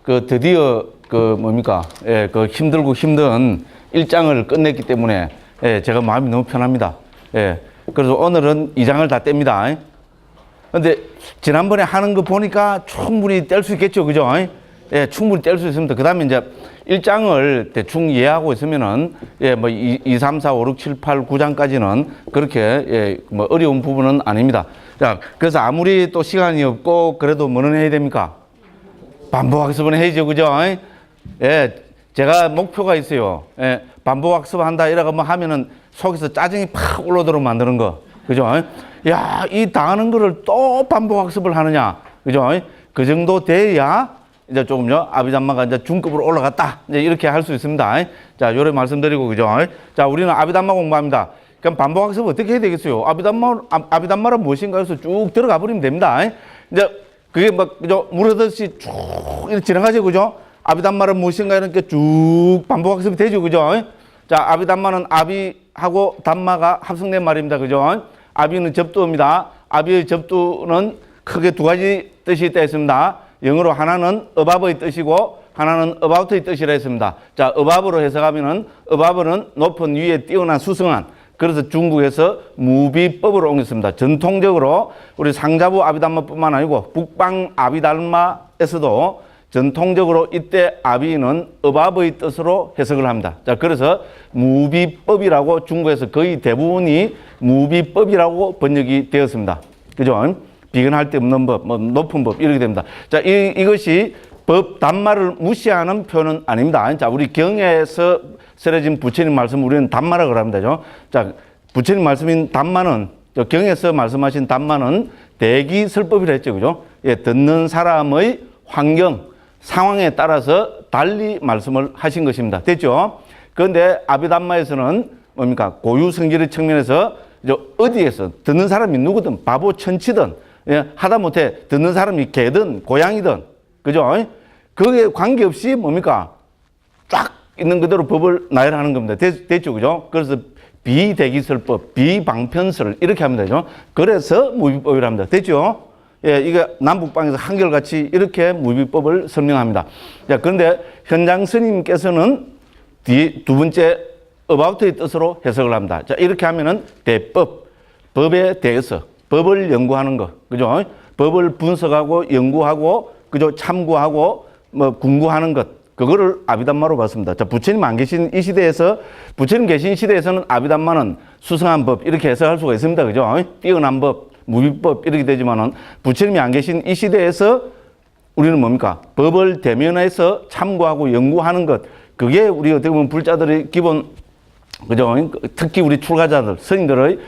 그 드디어 그 뭡니까? 예, 그 힘들고 힘든 일장을 끝냈기 때문에 예, 제가 마음이 너무 편합니다. 예. 그래서 오늘은 2장을 다 뗍니다. 근데 지난번에 하는 거 보니까 충분히 뗄 수 있겠죠. 그죠? 예, 충분히 뗄 수 있습니다. 그 다음에 이제 1장을 대충 이해하고 있으면은, 예, 뭐 2, 3, 4, 5, 6, 7, 8, 9장까지는 그렇게, 예, 뭐 어려운 부분은 아닙니다. 자, 그래서 아무리 또 시간이 없고 그래도 뭐는 해야 됩니까? 반복학습은 해야죠. 그죠? 예, 제가 목표가 있어요. 예, 반복학습 한다 이라고 뭐 하면은 속에서 짜증이 팍 올라오도록 만드는 거. 그죠? 야, 이 당하는 거를 또 반복학습을 하느냐. 그죠? 그 정도 돼야 이제 조금요, 아비담마가 이제 중급으로 올라갔다. 이제 이렇게 할 수 있습니다. 자, 요래 말씀드리고, 그죠? 자, 우리는 아비담마 공부합니다. 그럼 반복학습 어떻게 해야 되겠어요? 아비담마란 무엇인가 해서 쭉 들어가 버리면 됩니다. 이제 그게 막, 그죠? 물어듯이 쭉 이렇게 지나가죠. 그죠? 아비담마란 무엇인가 이렇게 쭉 반복학습이 되죠. 그죠? 자, 아비담마는 아비하고 담마가 합성된 말입니다. 그죠? 아비는 접두입니다. 아비의 접두는 크게 두 가지 뜻이 있다 했습니다. 영어로 하나는 above의 뜻이고 하나는 about의 뜻이라 했습니다. 자, above로 해석하면은 above는 높은 위에 뛰어난 수승한, 그래서 중국에서 무비법으로 옮겼습니다. 전통적으로 우리 상자부 아비담마뿐만 아니고 북방 아비담마에서도 전통적으로 이때 아비는 above의 뜻으로 해석을 합니다. 자, 그래서 무비법이라고 중국에서 거의 대부분이 무비법이라고 번역이 되었습니다. 그죠? 비근할 데 없는 법, 뭐 높은 법 이렇게 됩니다. 자, 이것이 법 단말을 무시하는 표현은 아닙니다. 자, 우리 경에서 쓰여진 부처님 말씀 우리는 단마라고 합니다. 자, 부처님 말씀인 단마는 경에서 말씀하신 단마는 대기설법이라 했죠. 그죠? 예, 듣는 사람의 환경, 상황에 따라서 달리 말씀을 하신 것입니다. 됐죠? 그런데 아비담마에서는 뭡니까? 고유성질의 측면에서 어디에서 듣는 사람이 누구든 바보 천치든, 예, 하다못해 듣는 사람이 개든 고양이든, 그죠? 그게 관계없이 뭡니까? 쫙 있는 그대로 법을 나열하는 겁니다. 됐죠? 그죠? 그래서 비대기설법, 비방편설 이렇게 합니다. 그죠? 그래서 무비법이라 합니다. 됐죠? 예, 이게 남북방에서 한결같이 이렇게 무비법을 설명합니다. 자, 그런데 현장 스님께서는 두 번째 about의 뜻으로 해석을 합니다. 자, 이렇게 하면은 대법, 법에 대해서 법을 연구하는 거, 그죠? 법을 분석하고 연구하고, 그죠? 참고하고, 뭐 궁구하는 것, 그거를 아비담마로 봤습니다. 자, 부처님 안 계신 이 시대에서, 부처님 계신 시대에서는 아비담마는 수승한 법 이렇게 해석할 수가 있습니다, 그죠? 뛰어난 법, 무비법 이렇게 되지만은 부처님이 안 계신 이 시대에서 우리는 뭡니까? 법을 대면해서 참고하고 연구하는 것, 그게 우리 어떻게 보면 불자들의 기본, 그죠? 특히 우리 출가자들, 스님들의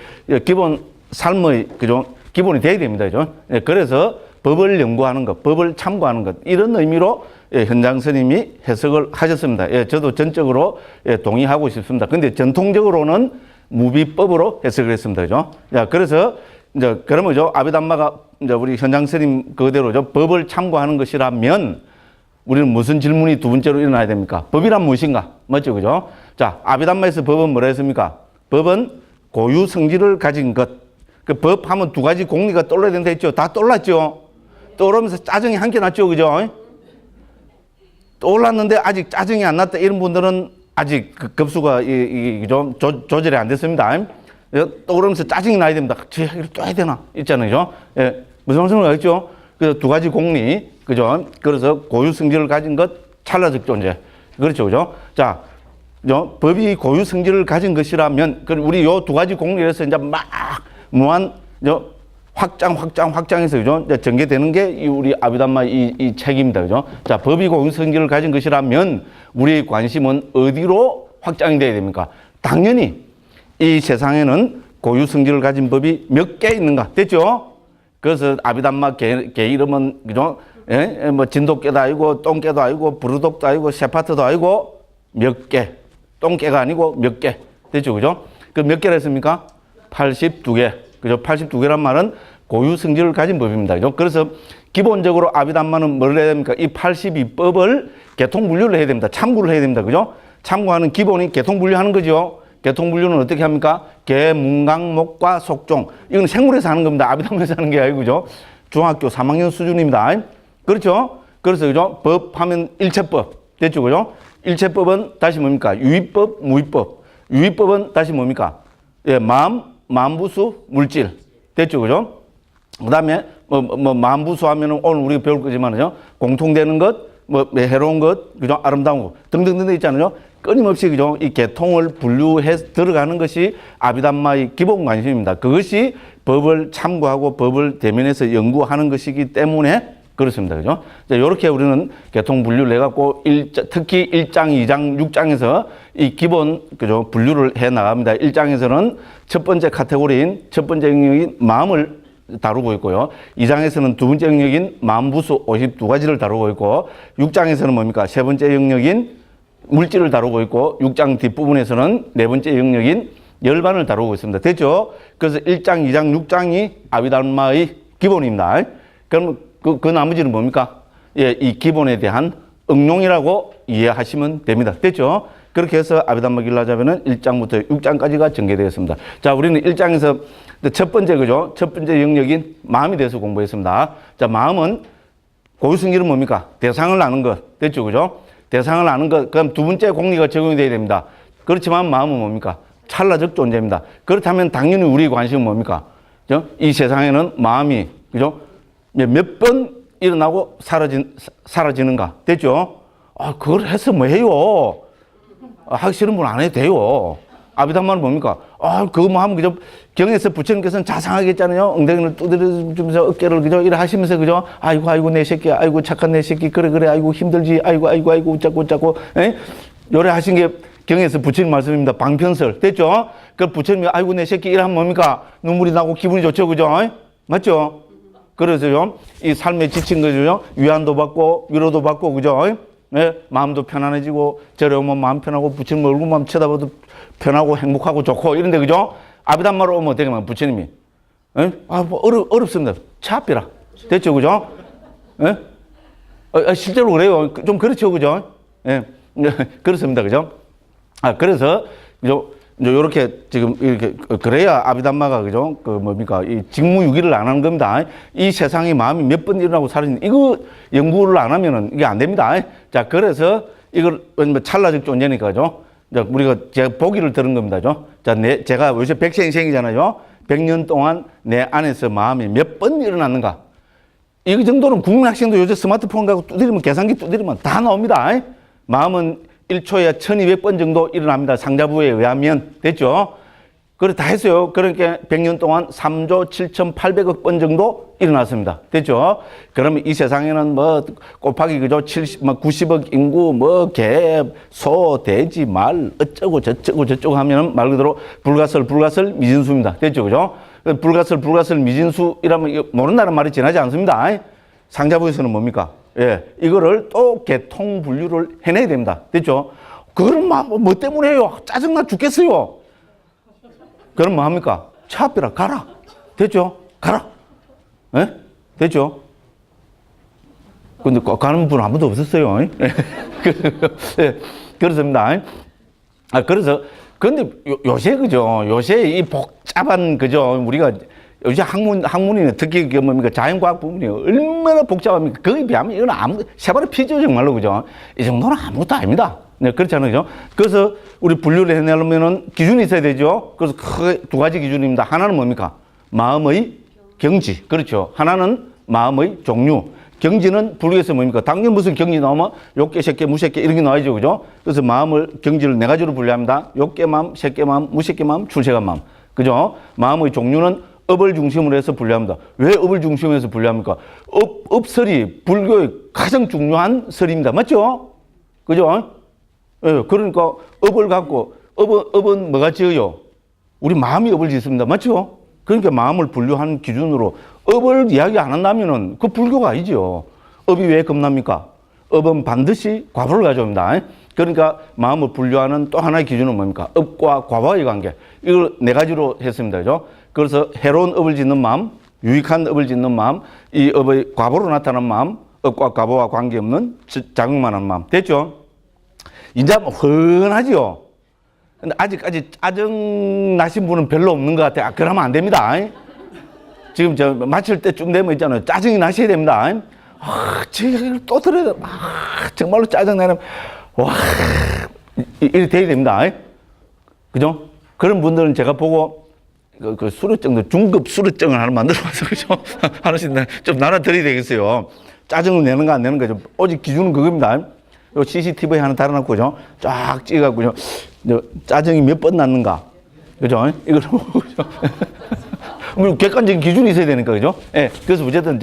기본 삶의, 그죠? 기본이 돼야 됩니다. 그죠? 예, 그래서 법을 연구하는 것, 법을 참고하는 것, 이런 의미로 예, 현장 스님이 해석을 하셨습니다. 예, 저도 전적으로 예, 동의하고 싶습니다. 근데 전통적으로는 무비법으로 해석을 했습니다. 그죠? 야, 그래서 이제 그러면 아비담마가 이제 우리 현장 스님 그대로죠. 법을 참고하는 것이라면 우리는 무슨 질문이 두 번째로 일어나야 됩니까? 법이란 무엇인가? 맞죠? 그죠? 자, 아비담마에서 법은 뭐라 했습니까? 법은 고유 성질을 가진 것. 그 법 하면 두 가지 공리가 떠올라야 된다 했죠? 다 떠올랐죠? 떠오르면서 짜증이 한개 났죠? 그죠? 떠올랐는데 아직 짜증이 안 났다. 이런 분들은 아직 그 급수가 좀 조절이 안 됐습니다. 떠오르면서 짜증이 나야 됩니다. 제 이야기를 또 해야 되나? 있잖아요. 예, 무슨 말씀을 하겠죠? 그래서 두 가지 공리, 그죠? 그래서 고유 성질을 가진 것, 찰나적 존재. 그렇죠, 그죠? 자, 법이 고유 성질을 가진 것이라면, 우리 요 두 가지 공리에서 이제 막 무한 확장해서, 그죠? 이제 전개되는 게 우리 아비담마 이 책입니다, 그죠? 자, 법이 고유 성질을 가진 것이라면 우리의 관심은 어디로 확장이 돼야 됩니까? 당연히 이 세상에는 고유 성질을 가진 법이 몇 개 있는가? 됐죠? 그래서 아비담마 개 이름은, 그죠? 예? 뭐 진돗개도 아니고 똥개도 아니고 부르독도 아니고 세파트도 아니고 몇 개. 똥개가 아니고 몇 개. 됐죠? 그죠? 그 몇 개라 했습니까? 82개. 그죠? 82개란 말은 고유 성질을 가진 법입니다. 그죠? 그래서 기본적으로 아비담마는 뭘 해야 됩니까? 이 82법을 개통 분류를 해야 됩니다. 참고를 해야 됩니다. 그죠? 참고하는 기본이 개통 분류하는 거죠. 개통 분류는 어떻게 합니까? 개, 문강, 목과 속종. 이건 생물에서 하는 겁니다. 아비담마에서 하는 게 아니고, 그죠? 중학교 3학년 수준입니다. 그렇죠? 그래서 그죠? 법 하면 일체법. 됐죠? 그죠? 일체법은 다시 뭡니까? 유의법, 무의법. 유의법은 다시 뭡니까? 예, 마음부수, 물질. 됐죠? 그죠? 그 다음에, 마음부수 하면은 오늘 우리가 배울 거지만요. 공통되는 것, 해로운 것, 그죠? 아름다운 것. 등등등등 있잖아요. 끊임없이, 그죠? 이 계통을 분류해 들어가는 것이 아비담마의 기본 관심입니다. 그것이 법을 참고하고 법을 대면해서 연구하는 것이기 때문에 그렇습니다. 그죠? 자, 요렇게 우리는 계통 분류를 해갖고 특히 1장, 2장, 6장에서 이 기본, 그죠? 분류를 해 나갑니다. 1장에서는 첫 번째 카테고리인 첫 번째 영역인 마음을 다루고 있고요. 2장에서는 두 번째 영역인 마음부수 52가지를 다루고 있고, 6장에서는 뭡니까? 세 번째 영역인 물질을 다루고 있고, 6장 뒷부분에서는 네 번째 영역인 열반을 다루고 있습니다. 됐죠? 그래서 1장, 2장, 6장이 아비담마의 기본입니다. 그럼 그 나머지는 뭡니까? 예, 이 기본에 대한 응용이라고 이해하시면 됩니다. 됐죠? 그렇게 해서 아비담마 길라잡에는 1장부터 6장까지가 전개되었습니다. 자, 우리는 1장에서 첫 번째, 그죠? 첫 번째 영역인 마음에 대해서 공부했습니다. 자, 마음은 고유성질은 뭡니까? 대상을 아는 것. 됐죠? 그죠? 대상을 아는 것. 그럼 두 번째 공리가 적용이 돼야 됩니다. 그렇지만 마음은 뭡니까? 찰나적 존재입니다. 그렇다면 당연히 우리의 관심은 뭡니까? 그죠? 이 세상에는 마음이, 그죠? 몇 번 일어나고 사라지는가? 됐죠? 아, 그걸 해서 뭐 해요? 하기 싫은 분 안 해도 돼요. 아비담마는 뭡니까? 아, 그거 뭐 하면 그죠? 경에서 부처님께서는 자상하게 했잖아요. 엉덩이를 두드려주면서 어깨를 그죠? 이래 하시면서 그죠? 아이고, 내 새끼, 아이고, 착한 내 새끼, 그래, 아이고, 힘들지, 아이고, 웃자고, 에? 요래 하신 게 경에서 부처님 말씀입니다. 방편설. 됐죠? 그 부처님이 아이고, 내 새끼, 이러면 뭡니까? 눈물이 나고 기분이 좋죠, 그죠? 맞죠? 그래서요, 이 삶에 지친 거죠. 위안도 받고, 위로도 받고, 그죠? 네? 마음도 편안해지고, 저려오면 마음 편하고, 부처님 얼굴만 쳐다봐도 편하고, 행복하고, 좋고, 이런데, 그죠? 아비담마로 오면 어떻게 하면 부처님이, 뭐, 어렵습니다. 차비라. 됐죠, 그죠? 실제로 그래요. 좀 그렇죠, 그죠? 예. 그렇습니다, 그죠? 그래서, 그죠? 요렇게 지금 이렇게 그래야 아비담마가 그죠? 이 직무유기를 안 하는 겁니다. 이 세상에 마음이 몇 번 일어나고 사라지는 이거 연구를 안 하면은 이게 안 됩니다. 자, 그래서 이걸 찰나적 존재니까 그죠? 우리가 제가 보기를 들은 겁니다. 자, 제가 요새 백세인생이잖아요. 100년 동안 내 안에서 마음이 몇 번 일어났는가? 이 정도는 국민학생도 요새 스마트폰 갖고 두드리면 계산기 두드리면 다 나옵니다. 마음은 1초에 1200번 정도 일어납니다. 상자부에 의하면. 됐죠? 그래, 다 했어요. 그러니까 100년 동안 3조 7,800억 번 정도 일어났습니다. 됐죠? 그러면 이 세상에는 뭐, 곱하기 그죠? 90억 인구, 개, 소, 돼지, 말, 저쩌고 하면은 말 그대로 불가설, 미진수입니다. 됐죠? 그죠? 불가설, 미진수 이라면 모른다는 말이 지나지 않습니다. 상자부에서는 뭡니까? 예, 이거를 또 계통 분류를 해내야 됩니다. 됐죠? 그거를 뭐 때문에 해요? 짜증나 죽겠어요. 그럼 뭐 합니까? 차 앞이라 가라. 됐죠? 가라. 예? 됐죠? 근데 가는 분 아무도 없었어요. 예, 그렇습니다. 그래서, 근데 요새, 그죠? 요새 이 복잡한, 그죠? 우리가 요새 학문이네, 특히 자연과학 부분이 얼마나 복잡합니까? 거기에 비하면 이건 세발의 피죠, 정말로, 그죠? 이 정도는 아무것도 아닙니다. 네, 그렇잖아요, 그죠? 그래서 우리 분류를 해내려면은 기준이 있어야 되죠? 그래서 크게 두 가지 기준입니다. 하나는 뭡니까? 마음의 경지. 그렇죠. 하나는 마음의 종류. 경지는 분류에서 뭡니까? 당연히 무슨 경지 나오면 욕계, 새끼, 무새끼 이런 게 나와야죠, 그죠? 그래서 마음을, 경지를 네 가지로 분류합니다. 욕계 마음, 새끼 마음, 무새끼 마음, 출세간 마음. 그죠? 마음의 종류는 업을 중심으로 해서 분류합니다. 왜 업을 중심으로 해서 분류합니까? 업설이 불교의 가장 중요한 설입니다. 맞죠? 그죠? 예, 그러니까 업을 갖고, 업은 뭐가 지어요? 우리 마음이 업을 짓습니다. 맞죠? 그러니까 마음을 분류하는 기준으로 업을 이야기 안 한다면은 그 불교가 아니죠. 업이 왜 겁납니까? 업은 반드시 과보를 가져옵니다. 그러니까 마음을 분류하는 또 하나의 기준은 뭡니까? 업과 과보의 관계. 이걸 네 가지로 했습니다. 그죠? 그래서 해로운 업을 짓는 마음, 유익한 업을 짓는 마음, 이 업의 과보로 나타나는 마음, 업과 과보와 관계없는 자극만 하는 마음. 됐죠? 이제 훤하지요? 근데 아직까지 짜증 나신 분은 별로 없는 것 같아요. 그러면 안 됩니다. 지금 마칠 때쯤 되면 있잖아요. 짜증이 나셔야 됩니다. 제가 또 들어야 정말로 짜증나는, 이렇게 돼야 됩니다. 그죠? 그런 분들은 제가 보고, 그 수료증도 중급 수료증을 하나 만들어서, 그죠? 하나씩 좀 나눠드려야 되겠어요. 짜증을 내는 거 안 내는 거죠. 오직 기준은 그겁니다. 요 CCTV 하나 달아놓고, 그죠? 쫙 찍어갖고, 짜증이 몇 번 났는가. 그죠? 이걸, 그죠? 뭐 객관적인 기준이 있어야 되니까, 그죠? 예. 그래서 어쨌든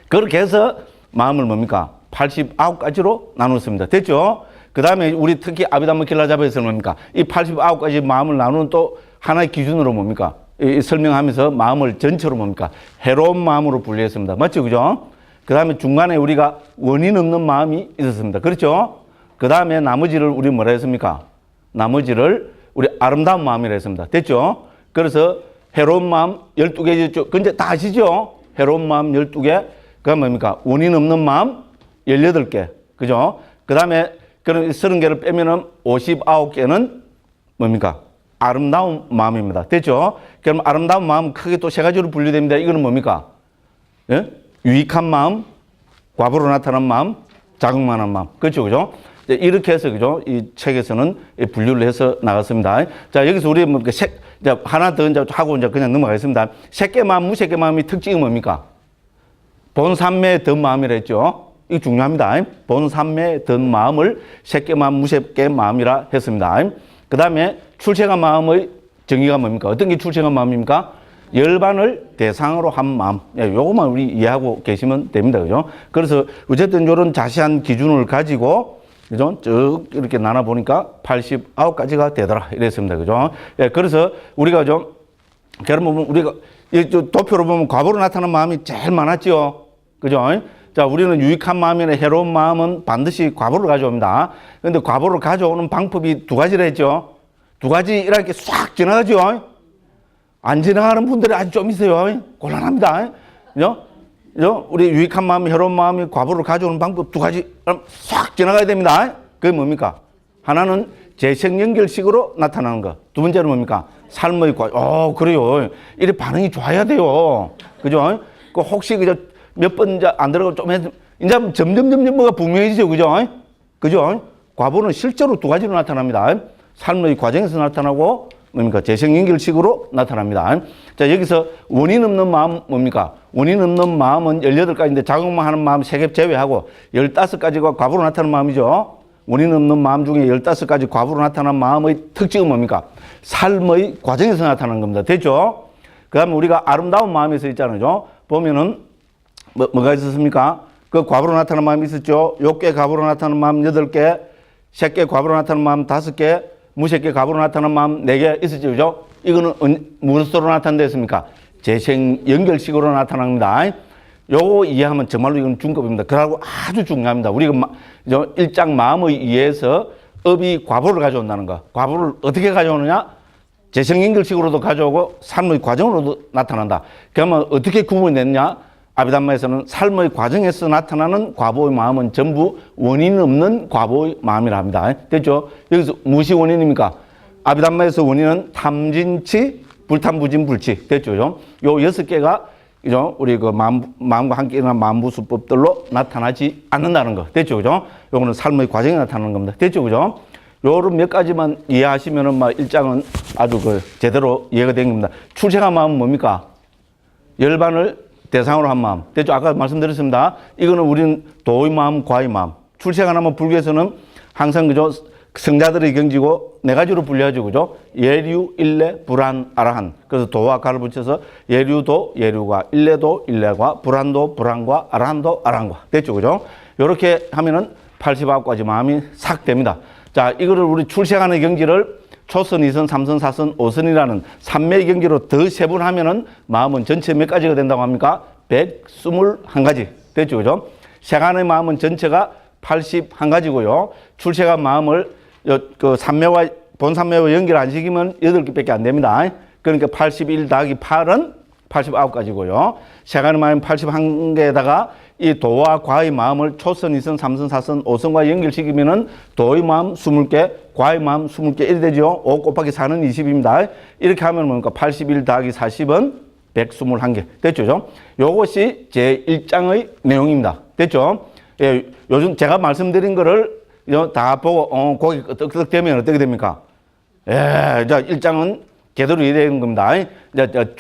그렇게 해서 마음을 뭡니까? 89가지로 나눴습니다. 됐죠? 그 다음에 우리 특히 아비담마 길라잡에서는 뭡니까? 이 89가지 마음을 나누는 또 하나의 기준으로 뭡니까? 설명하면서 마음을 전체로 뭡니까? 해로운 마음으로 분류했습니다. 맞죠? 그죠? 그 다음에 중간에 우리가 원인 없는 마음이 있었습니다. 그렇죠? 그 다음에 나머지를 우리 뭐라 했습니까? 나머지를 우리 아름다운 마음이라 했습니다. 됐죠? 그래서 해로운 마음 12개죠. 근데 다 아시죠? 해로운 마음 12개. 그건 뭡니까? 원인 없는 마음 18개. 그죠? 그 다음에 그럼 30개를 빼면은 59개는 뭡니까? 아름다운 마음입니다. 됐죠? 그럼 아름다운 마음 크게 또 세 가지로 분류됩니다. 이거는 뭡니까? 예? 유익한 마음, 과부로 나타난 마음, 자극만한 마음. 그렇죠? 그죠? 이렇게 해서, 그죠? 이 책에서는 분류를 해서 나갔습니다. 자, 여기서 우리 뭐, 하나 더 이제 하고 이제 그냥 넘어가겠습니다. 새끼 마음, 무새끼 마음의 특징이 뭡니까? 본삼매의 든 마음이라 했죠? 이거 중요합니다. 본삼매의 든 마음을 새끼 마음, 무새끼 마음이라 했습니다. 그 다음에 출생한 마음의 정의가 뭡니까? 어떤 게 출생한 마음입니까? 열반을 대상으로 한 마음. 예, 요것만 우리 이해하고 계시면 됩니다. 그죠? 그래서 어쨌든 이런 자세한 기준을 가지고, 그죠? 쭉 이렇게 나눠보니까 89가지가 되더라. 이랬습니다. 그죠? 예, 그래서 우리가 좀, 그러면 우리가 이 도표로 보면 과보로 나타나는 마음이 제일 많았죠. 그죠? 자, 우리는 유익한 마음이나 해로운 마음은 반드시 과보를 가져옵니다. 그런데 과보를 가져오는 방법이 두 가지라 했죠. 두 가지 이렇게 싹 지나가죠. 안 지나가는 분들이 아주 좀 있어요. 곤란합니다. 그죠? 우리 유익한 마음, 해로운 마음이 과보를 가져오는 방법 두 가지 싹 지나가야 됩니다. 그게 뭡니까? 하나는 재생연결식으로 나타나는 거. 두 번째는 뭡니까? 삶의 그래요. 이래 반응이 좋아야 돼요. 그죠? 그 혹시 그저 몇 번 안 들어가고 좀 해서 이제 점점 뭐가 분명해지죠. 그죠? 그죠? 과보는 실제로 두 가지로 나타납니다. 삶의 과정에서 나타나고 뭡니까? 재생연결식으로 나타납니다. 자, 여기서 원인 없는 마음 뭡니까? 원인 없는 마음은 18가지인데 자극만 하는 마음 3개 제외하고 15가지가 과보로 나타나는 마음이죠. 원인 없는 마음 중에 15가지 과보로 나타나는 마음의 특징은 뭡니까? 삶의 과정에서 나타나는 겁니다. 됐죠? 그 다음에 우리가 아름다운 마음에서 있잖아요. 보면은 뭐가 있었습니까? 그 과보로 나타나는 마음이 있었죠. 욕계 과보로 나타나는 마음 8개, 색계 과보로 나타나는 마음 5개, 무색계 과보로 나타나는 마음 4개 있었죠. 그죠? 이거는 무엇으로 나타난댔습니까? 재생연결식으로 나타납니다. 요거 이해하면 정말로 이건 중급입니다. 그러고 아주 중요합니다. 우리가 1장 마음의 이해에서 업이 과보를 가져온다는 거. 과보를 어떻게 가져오느냐? 재생연결식으로도 가져오고 삶의 과정으로도 나타난다. 그러면 어떻게 구분이 됐냐? 아비담마에서는 삶의 과정에서 나타나는 과보의 마음은 전부 원인 없는 과보의 마음이라 합니다. 됐죠? 여기서 무엇이 원인입니까? 아비담마에서 원인은 탐진치, 불탐부진, 불치. 됐죠? 요 6개가 그죠? 우리 그 마음과 함께 일어난 마음부수법들로 나타나지 않는다는 거. 됐죠? 그죠? 요거는 삶의 과정에 나타나는 겁니다. 됐죠? 그죠? 요런 몇 가지만 이해하시면은 막 1장은 아주 그 제대로 이해가 된 겁니다. 출생한 마음은 뭡니까? 열반을 대상으로 한 마음. 됐죠? 아까 말씀드렸습니다. 이거는 우리는 도의 마음, 과의 마음. 출생을 하면 불교에서는 항상 그죠? 성자들의 경지고 4가지로 분류하죠. 그죠? 예류, 일례, 불안, 아라한. 그래서 도와 가를 붙여서 예류도, 예류가, 일례도, 일례가, 불안도, 불안과, 아라한도, 아라한과. 됐죠? 그죠? 요렇게 하면은 89가지 마음이 싹 됩니다. 자, 이거를 우리 출생하는 경지를 초선, 2선, 3선, 4선, 5선이라는 3매의 경지로 더 세분하면은 마음은 전체 몇 가지가 된다고 합니까? 121가지. 됐죠? 그죠? 세간의 마음은 전체가 81가지고요. 출생한 마음을 그 삼매와, 본삼매와 연결 안 시키면 8개밖에 안 됩니다. 그러니까 81 더하기 8은 89가지고요. 세간의 마음은 81개에다가 이 도와 과의 마음을 초선, 2선, 3선, 4선, 5선과 연결시키면은 도의 마음 20개, 과의 마음 20개 이렇게 되죠. 5 곱하기 4는 20입니다. 이렇게 하면 뭡니까? 81 더하기 40은 121개. 됐죠? 그죠? 요것이 제1장의 내용입니다. 됐죠? 예, 요즘 제가 말씀드린 거를 다 보고, 고개 끄덕끄덕 되면 어떻게 됩니까? 예, 자, 1장은 제대로 이해되는 겁니다. 이제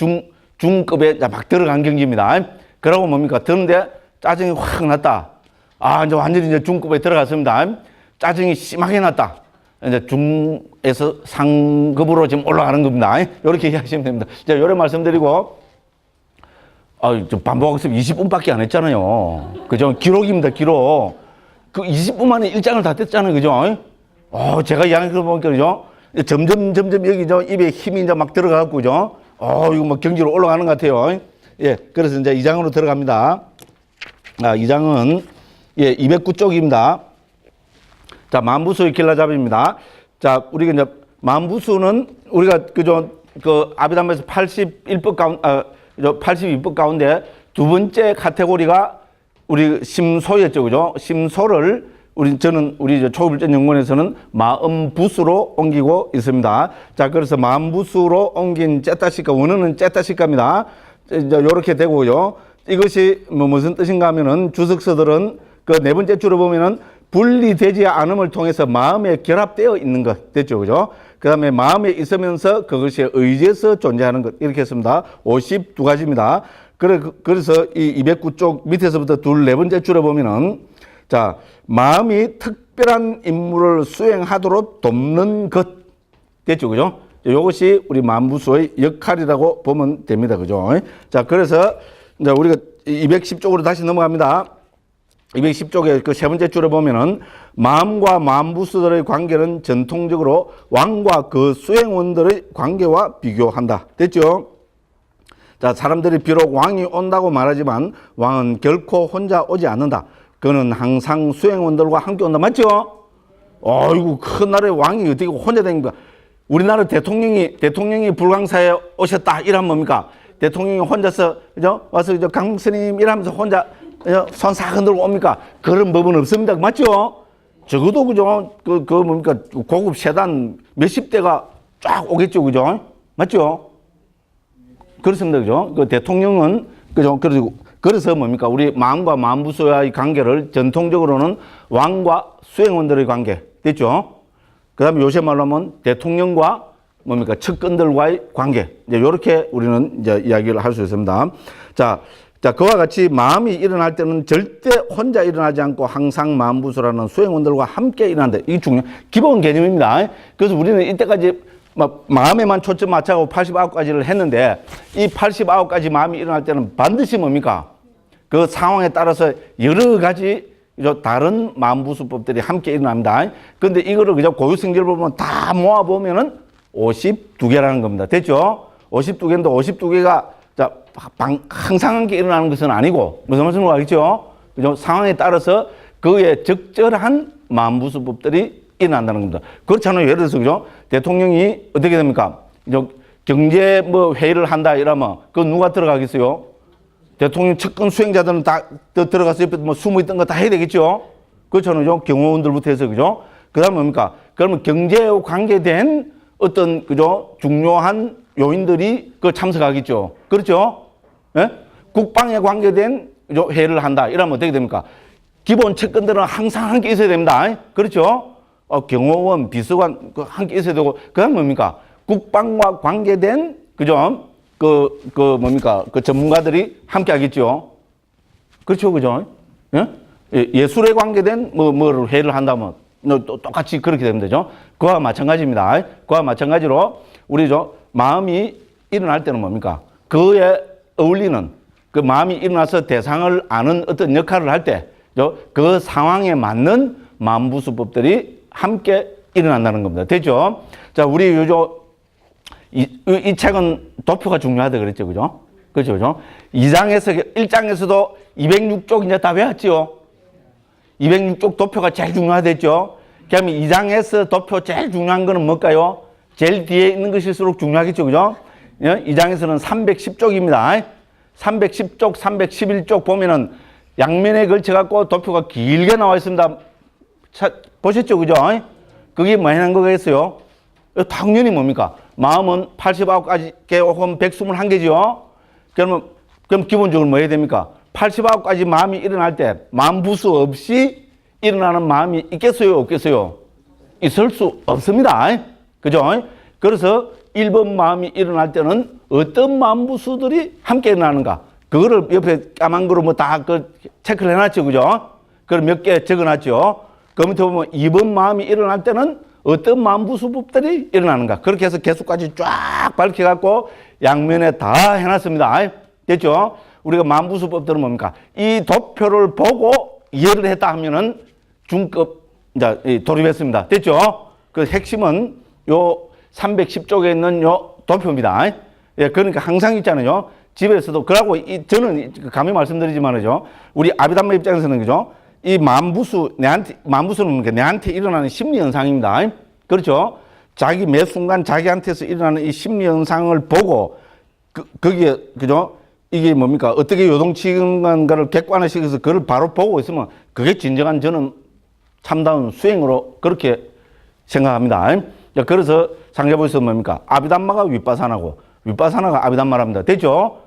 중급에 막 들어간 경지입니다. 그러고 뭡니까? 듣는데 짜증이 확 났다. 아, 이제 완전히 이제 중급에 들어갔습니다. 짜증이 심하게 났다. 이제 중에서 상급으로 지금 올라가는 겁니다. 이렇게 이해하시면 됩니다. 제가 요래 말씀드리고, 저 반복학습 20분밖에 안 했잖아요. 그죠? 기록입니다, 기록. 그 20분 만에 1장을 다 뗐잖아요. 그죠? 제가 이야기 들어보니까, 그죠? 점점 여기 입에 힘이 이제 막 들어가고, 그죠? 이거 뭐 경지로 올라가는 것 같아요. 예, 그래서 이제 2장으로 들어갑니다. 2장은, 예, 209쪽입니다. 자, 만부수의 길라잡이입니다. 자, 우리가 이제, 만부수는 우리가, 아비담에서 82법 가운데 두 번째 카테고리가 우리 심소였죠. 그죠? 심소를 저는 우리 초급일전 연구원에서는 마음부수로 옮기고 있습니다. 자, 그래서 마음부수로 옮긴 째따시카, 원어는 째따시카입니다. 이제 요렇게 되고요. 이것이 무슨 뜻인가 하면은 주석서들은 그 네 번째 줄을 보면은 분리되지 않음을 통해서 마음에 결합되어 있는 것. 됐죠. 그죠? 그 다음에 마음에 있으면서 그것이 의지에서 존재하는 것. 이렇게 했습니다. 52가지입니다. 그래서 이 209쪽 밑에서부터 네 번째 줄에 보면은 자, 마음이 특별한 임무를 수행하도록 돕는 것. 됐죠. 그죠? 이것이 우리 만부수의 역할이라고 보면 됩니다. 그죠? 자, 그래서 이제 우리가 210쪽으로 다시 넘어갑니다. 210쪽에 그 세 번째 줄에 보면은 마음과 만부수들의 관계는 전통적으로 왕과 그 수행원들의 관계와 비교한다. 됐죠? 자, 사람들이 비록 왕이 온다고 말하지만 왕은 결코 혼자 오지 않는다. 그는 항상 수행원들과 함께 온다. 맞죠? 어이구, 큰 나라의 왕이 어떻게 혼자 다닙니까? 우리나라 대통령이 불광사에 오셨다. 이러면 뭡니까? 대통령이 혼자서, 그죠? 와서, 강스님 이러면서 혼자, 손 싹 흔들고 옵니까? 그런 법은 없습니다. 맞죠? 적어도, 그죠? 뭡니까? 고급 세단 몇십 대가 쫙 오겠죠. 그죠? 맞죠? 그렇습니다. 그죠? 그 대통령은, 그죠? 그래서 뭡니까? 우리 마음과 만부수와의 관계를 전통적으로는 왕과 수행원들의 관계. 됐죠? 그 다음에 요새 말로 하면 대통령과 뭡니까? 측근들과의 관계. 이제 요렇게 우리는 이제 이야기를 할 수 있습니다. 자, 그와 같이 마음이 일어날 때는 절대 혼자 일어나지 않고 항상 만부수라는 수행원들과 함께 일어난다. 이게 기본 개념입니다. 그래서 우리는 이때까지 마음에만 초점 맞춰고 89가지를 했는데 이 89가지 마음이 일어날 때는 반드시 뭡니까? 그 상황에 따라서 여러 가지 다른 만부수법들이 함께 일어납니다. 그런데 이거를 그냥 고유성질을 보면 다 모아보면은 52개라는 겁니다. 됐죠? 52개인데 52개가 항상 함께 일어나는 것은 아니고 무슨 말씀인지 알겠죠? 그죠? 상황에 따라서 그에 적절한 만부수법들이 일어난다는 겁니다. 그렇잖아요. 예를 들어서 그죠? 대통령이 어떻게 됩니까? 경제 회의를 한다 이러면 그 누가 들어가겠어요? 대통령 측근 수행자들은 다 들어가서 옆에 숨어 있던 거 다 해야 되겠죠? 그렇잖아요. 경호원들부터 해서 그죠? 그 다음에 뭡니까? 그러면 경제와 관계된 어떤 그죠? 중요한 요인들이 그 참석하겠죠. 그렇죠? 예? 국방에 관계된 회의를 한다 이러면 어떻게 됩니까? 기본 측근들은 항상 함께 있어야 됩니다. 그렇죠? 경호원, 비서관 함께 있어야 되고 그다음 뭡니까? 국방과 관계된 그죠? 뭡니까? 그 전문가들이 함께 하겠죠. 그렇죠, 그죠? 예? 예술에 관계된 뭐를 회의를 한다면 또 똑같이 그렇게 되면 되죠. 그와 마찬가지입니다. 그와 마찬가지로 우리 마음이 일어날 때는 뭡니까? 그에 어울리는 그 마음이 일어나서 대상을 아는 어떤 역할을 할 때 그 상황에 맞는 만부수법들이 함께 일어난다는 겁니다. 됐죠? 자, 우리 이 책은 도표가 중요하다 그랬죠. 그죠? 그죠? 그죠? 1장에서도 206쪽 이제 다 외웠죠? 206쪽 도표가 제일 중요하댔죠? 그다음에 2장에서 도표 제일 중요한 거는 뭘까요? 제일 뒤에 있는 것일수록 중요하겠죠. 그죠? 2장에서는 310쪽입니다. 310쪽, 311쪽 보면은 양면에 걸쳐갖고 도표가 길게 나와 있습니다. 보셨죠? 그죠? 그게 뭐 하는 거겠어요? 당연히 뭡니까? 마음은 89가지 혹은 121개죠. 그럼 기본적으로 뭐 해야 됩니까? 89가지 마음이 일어날 때 마음부수 없이 일어나는 마음이 있겠어요? 없겠어요? 있을 수 없습니다. 그죠? 그래서 1번 마음이 일어날 때는 어떤 마음부수들이 함께 일어나는가? 그거를 옆에 까만 거로 뭐 다 체크를 해놨죠. 그죠? 그걸 몇 개 적어놨죠. 그 밑에 보면 2번 마음이 일어날 때는 어떤 마음부수법들이 일어나는가? 그렇게 해서 개수까지 쫙 밝혀갖고 양면에 다 해놨습니다. 됐죠? 우리가 마음부수법들은 뭡니까? 이 도표를 보고 이해를 했다 하면은 중급, 이제 돌입했습니다. 됐죠? 그 핵심은 요 310쪽에 있는 요 도표입니다. 예, 그러니까 항상 있잖아요. 집에서도, 그러고 저는 감히 말씀드리지만은요, 우리 아비담마 입장에서는 그죠? 이 마음부수는 뭡니까? 내한테 일어나는 심리 현상입니다. 그렇죠? 매 순간 자기한테서 일어나는 이 심리 현상을 보고, 거기에, 그죠? 이게 뭡니까? 어떻게 요동치는가를 객관화시켜서 그걸 바로 보고 있으면 그게 진정한 저는 참다운 수행으로 그렇게 생각합니다. 그래서 상자보에서 뭡니까? 아비담마가 윗바사나고 윗바사나가 아비담마랍니다. 됐죠?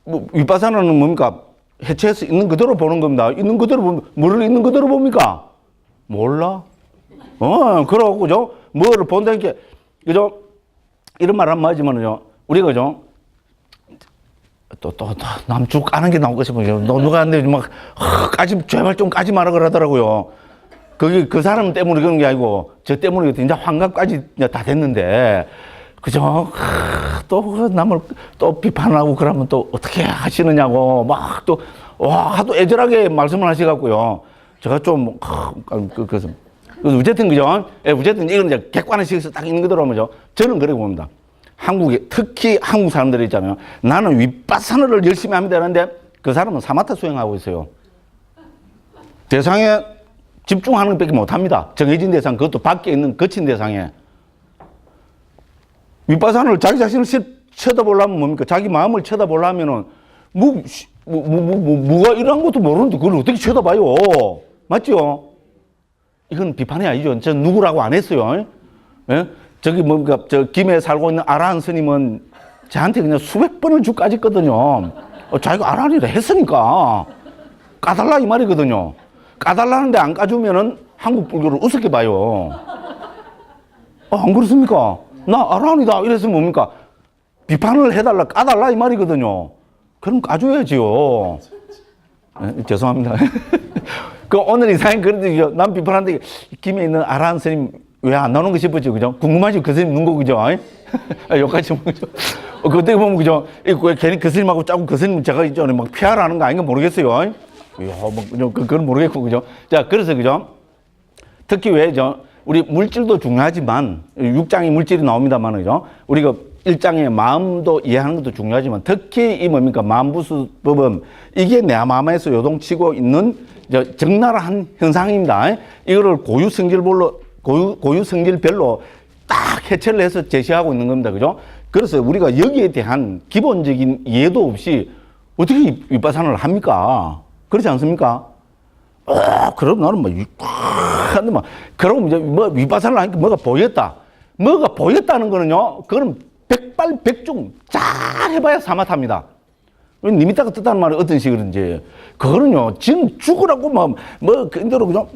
윗바사나는 뭡니까? 해체해서 있는 그대로 보는 겁니다. 있는 그대로 보면, 뭐를 있는 그대로 봅니까? 몰라? 그러고, 그죠? 뭐를 본다니까, 그죠? 이런 말 하면 하지만요, 우리가, 그죠? 남죽 까는 게 나오고 싶어요. 누가 안 돼, 막, 제발 좀 까지 마라 그러더라고요. 그 사람 때문에 그런 게 아니고, 저 때문에 이제 환갑까지 다 됐는데, 그죠? 또 남을 또 비판하고 그러면 또 어떻게 하시느냐고 막 또 하도 애절하게 말씀을 하셔갖고요. 제가 좀 그래서 어쨌든 그죠? 예, 어쨌든 이건 이제 객관식에서 딱 있는 그대로 하면죠. 저는 그렇게 봅니다. 한국에 특히 한국 사람들이 있잖아요. 나는 윗바사나를 열심히 합니다 하는데 그 사람은 사마타 수행하고 있어요. 대상에 집중하는 것밖에 못합니다. 정해진 대상, 그것도 밖에 있는 거친 대상에. 윗바사나를 자기 자신을 쳐다보려면 뭡니까? 자기 마음을 쳐다보려면은, 뭐가 이런 것도 모르는데 그걸 어떻게 쳐다봐요? 맞죠? 이건 비판이 아니죠. 저 누구라고 안 했어요. 예? 저기 뭡니까? 저 김해 살고 있는 아라한 스님은 저한테 그냥 수백 번을 주까지 했거든요. 자기가 아라한이라 했으니까. 까달라 이 말이거든요. 까달라는데 안 까주면은 한국 불교를 우습게 봐요. 안 그렇습니까? 나 아라한이다 이랬으면 뭡니까? 비판을 해달라, 까달라 이 말이거든요. 그럼 까줘야지요. 네, 죄송합니다. 그 오늘 이상한 그런데 남 비판하는데 김에 있는 아라한 스님 왜 안 나오는 거 싶었죠, 그죠? 궁금하죠, 그 스님 누구 그죠? 여기까지 보면 그죠? 그때 보면 그죠? 괜히 그 스님하고 짜고 그 스님 제가 있죠, 막 피하라는 거 아닌가 모르겠어요. 그건 모르겠고 그죠? 자, 그래서 그죠? 특히 왜죠? 우리 물질도 중요하지만, 6장의 물질이 나옵니다만, 그죠? 우리가 1장의 마음도 이해하는 것도 중요하지만, 특히 이 뭡니까? 마음부수법은 이게 내 마음에서 요동치고 있는 적나라한 현상입니다. 이거를 고유성질별로 딱 해체를 해서 제시하고 있는 겁니다. 그죠? 그래서 우리가 여기에 대한 기본적인 이해도 없이 어떻게 윗바사나를 합니까? 그렇지 않습니까? 그럼 나는 그러고 이제 윗바사나를 하니까 뭐가 보였다. 뭐가 보였다는 거는요, 그거는 백발백중 잘 해봐야 사마타입니다. 니미타가 뜻하는 말이 어떤 식으로인지. 그거는요, 지금 죽으라고 그대로 그죠?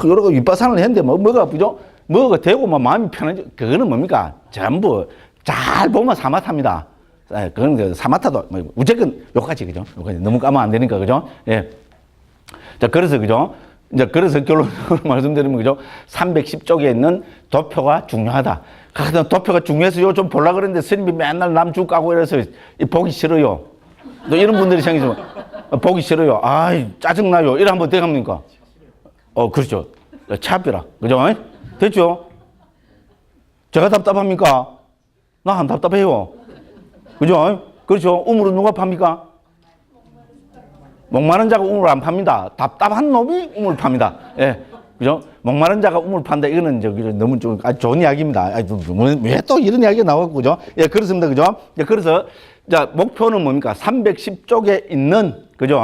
여러 가 윗바사나를 했는데 뭐가 그죠? 뭐가 되고 마음이 편하지. 그거는 뭡니까? 전부 잘 보면 사마타입니다. 그건 사마타도, 무조건 요까지, 그죠? 요까지. 너무 까면 안 되니까, 그죠? 예. 자, 그래서, 그죠? 이제, 그래서 결론적으로 말씀드리면, 그죠? 310쪽에 있는 도표가 중요하다. 도표가 중요해서 요 좀 보려고 그랬는데 스님이 맨날 남 죽 까고 이래서 보기 싫어요. 또 이런 분들이 생기지만, 보기 싫어요. 아이, 짜증나요. 이래 한번 돼갑니까? 그렇죠. 차비라. 그죠? 됐죠? 제가 답답합니까? 나 안 답답해요. 그죠? 그렇죠? 우물은 누가 팝니까? 목마른 자가 우물 안 팝니다. 답답한 놈이 우물 팝니다. 예. 그죠? 목마른 자가 우물 판다. 이거는 너무 좀 아주 좋은 이야기입니다. 왜 또 이런 이야기가 나왔고, 그죠? 예, 그렇습니다. 그죠? 예, 그래서, 자, 목표는 뭡니까? 310쪽에 있는, 그죠?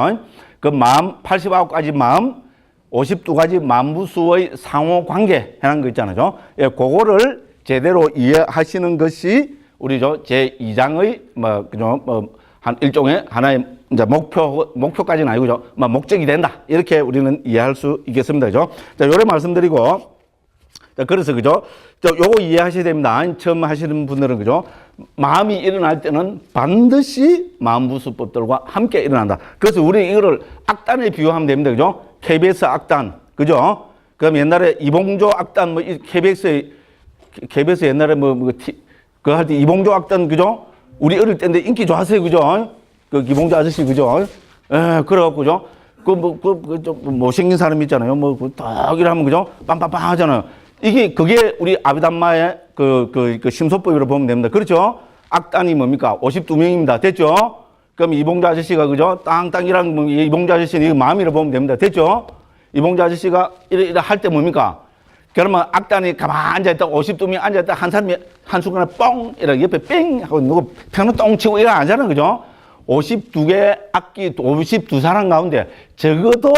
그 마음, 89가지 마음, 52가지 마음부수의 상호 관계 해놓은 거 있잖아요. 예, 그거를 제대로 이해하시는 것이 우리 제2장의 그죠? 한 일종의 하나의 이제 목표까지는 아니고 목적이 된다. 이렇게 우리는 이해할 수 있겠습니다. 그죠? 자, 요래 말씀드리고, 자, 그래서 그죠? 요거 이해하셔야 됩니다. 처음 하시는 분들은 그죠? 마음이 일어날 때는 반드시 마음부수법들과 함께 일어난다. 그래서 우리 이거를 악단에 비유하면 됩니다. 그죠? KBS 악단. 그죠? 그럼 옛날에 이봉조 악단, KBS 옛날에 그거 할 때 이봉조 악단, 그죠? 우리 어릴 때인데 인기 좋았어요. 그죠? 그 이봉조 아저씨, 그죠? 예, 그래갖고, 그죠? 좀 못생긴 사람 있잖아요. 딱 이러면, 그죠? 빵빵빵 하잖아요. 그게 우리 아비담마의 심소법이라고 보면 됩니다. 그렇죠? 악단이 뭡니까? 52명입니다. 됐죠? 그럼 이봉조 아저씨가, 그죠? 땅땅이랑 이봉조 아저씨는 이거 마음이라고 보면 됩니다. 됐죠? 이봉조 아저씨가 이래 할 때 뭡니까? 그러면 악단이 가만히 앉아있다, 52명 앉아있다, 한 사람이 한순간에 뻥! 이렇게 옆에 뺑! 하고 누구 편을 똥 치고 이거 하잖아요. 그죠? 52개 악기, 52사람 가운데 적어도,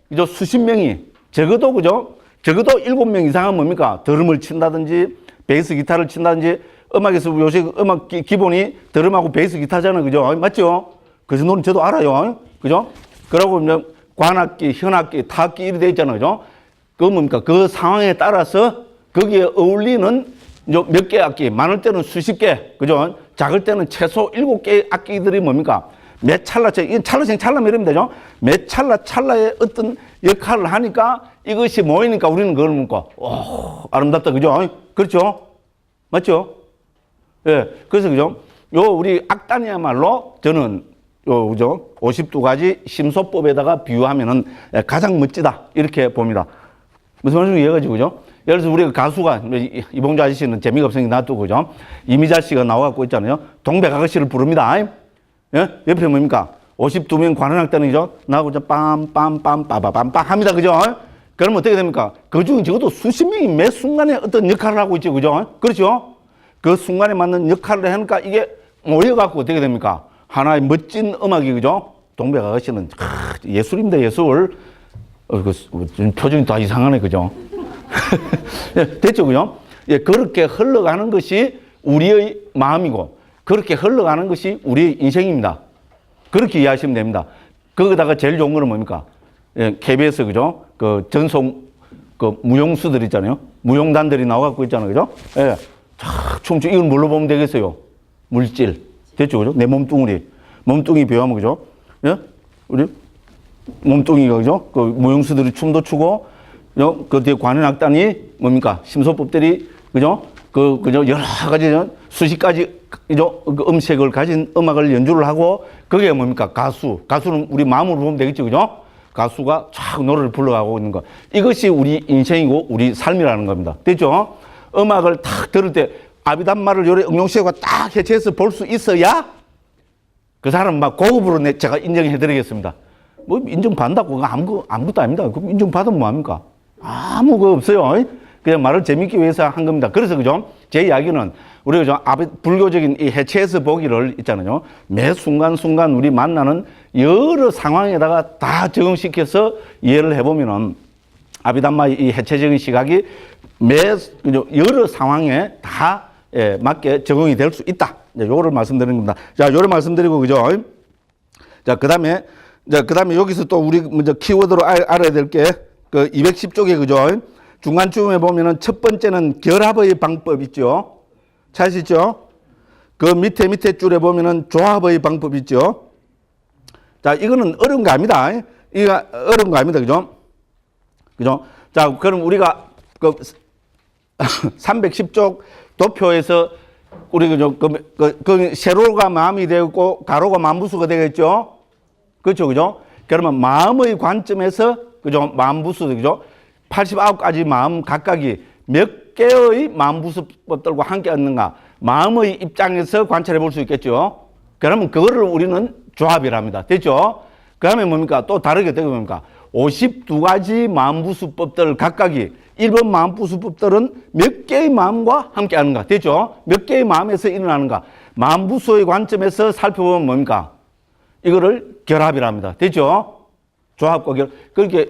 그죠? 수십 명이, 적어도, 그죠? 적어도 7명 이상은 뭡니까? 드럼을 친다든지, 베이스 기타를 친다든지, 음악에서 요새 음악 기본이 드럼하고 베이스 기타잖아요. 그죠? 맞죠? 그 정도는 저도 알아요. 그죠? 그러고 이제 관악기, 현악기, 타악기 이렇게 돼 있잖아요. 그죠? 그 뭡니까? 그 상황에 따라서 거기에 어울리는 몇 개 악기, 많을 때는 수십 개, 그죠? 작을 때는 최소 7개 악기들이 뭡니까? 매 찰나째, 이건 찰나생 찰나면 이러면 되죠? 매 찰나의 어떤 역할을 하니까 이것이 모이니까 우리는 그걸 뭡니까? 아름답다, 그죠? 그렇죠? 맞죠? 예. 그래서, 그죠? 우리 악단이야말로 저는 그죠? 52가지 심소법에다가 비유하면은 가장 멋지다. 이렇게 봅니다. 무슨 말인지 이해가지고, 그죠? 예를 들어서 우리가 가수가, 이봉조 아저씨는 재미가 없으니까 놔두고, 그죠? 이미자 씨가 나와갖고 있잖아요. 동백 아가씨를 부릅니다. 예? 옆에 뭡니까? 52명 관현악단이죠? 나하고 빰빰빰 빠바빰빰 합니다. 그죠? 그러면 어떻게 됩니까? 그 중에 적어도 수십 명이 매 순간에 어떤 역할을 하고 있죠. 그죠? 그렇죠? 그 순간에 맞는 역할을 하니까 이게 모여갖고 어떻게 됩니까? 하나의 멋진 음악이, 그죠? 동백 아가씨는 예술입니다. 예술. 표정이 다 이상하네. 그죠? 됐죠? 그죠? 예, 그렇게 흘러가는 것이 우리의 마음이고, 그렇게 흘러가는 것이 우리의 인생입니다. 그렇게 이해하시면 됩니다. 거기다가 제일 좋은 거는 뭡니까? 예, KBS, 그죠? 전송, 무용수들 있잖아요. 무용단들이 나와갖고 있잖아요. 그죠? 예. 춤추, 이건 뭘로 보면 되겠어요? 물질. 됐죠? 그죠? 내 몸뚱이 비유하면, 그죠? 예? 우리 몸뚱이가, 그죠? 무용수들이 춤도 추고, 그 뒤에 관현악단이 뭡니까? 심소법들이, 그죠? 그죠? 여러 가지, 수십 가지, 그죠? 그 음색을 가진 음악을 연주를 하고, 그게 뭡니까? 가수는 우리 마음으로 보면 되겠죠. 그죠? 가수가 쫙 노래를 불러가고 있는 거. 이것이 우리 인생이고 우리 삶이라는 겁니다. 됐죠? 음악을 탁 들을 때 아비담마를 요래 응용시효가 딱 해체해서 볼 수 있어야 그 사람 막 고급으로 제가 인정해 드리겠습니다. 인정받는다고 아무것도 아닙니다. 그럼 인정받으면 뭐합니까? 아무 거 없어요. 그냥 말을 재밌기 위해서 한 겁니다. 그래서, 그죠? 제 이야기는 우리가 불교적인 이 해체해서 보기를 있잖아요. 매 순간순간 우리 만나는 여러 상황에다가 다 적용시켜서 이해를 해보면은 아비담마의 이 해체적인 시각이 여러 상황에 다 맞게 적용이 될 수 있다. 요거를 말씀드리는 겁니다. 자, 요를 말씀드리고, 그죠? 자, 그 다음에 여기서 또 우리 먼저 키워드로 알아야 될 게 210쪽에, 그죠? 중간쯤에 보면은 첫 번째는 결합의 방법 있죠? 찾으시죠? 그 밑에 줄에 보면은 조합의 방법 있죠? 자, 이거는 어려운 거 아닙니다. 이거 어려운 거 아닙니다. 그죠? 그죠? 자, 그럼 우리가 310쪽 도표에서 우리 그죠? 세로가 마음이 되고 가로가 만부수가 되겠죠? 그렇죠? 그죠? 그러면 마음의 관점에서 그죠? 만부수, 그죠? 89가지 마음 각각이 몇 개의 마음부수법들과 함께 있는가? 마음의 입장에서 관찰해 볼 수 있겠죠? 그러면 그거를 우리는 조합이랍니다. 됐죠? 그 다음에 뭡니까? 또 다르게 되고 뭡니까? 52가지 마음부수법들 각각이 1번 마음부수법들은 몇 개의 마음과 함께 하는가? 됐죠? 몇 개의 마음에서 일어나는가? 마음부수의 관점에서 살펴보면 뭡니까? 이거를 결합이랍니다. 됐죠? 조합과 결합. 그렇게,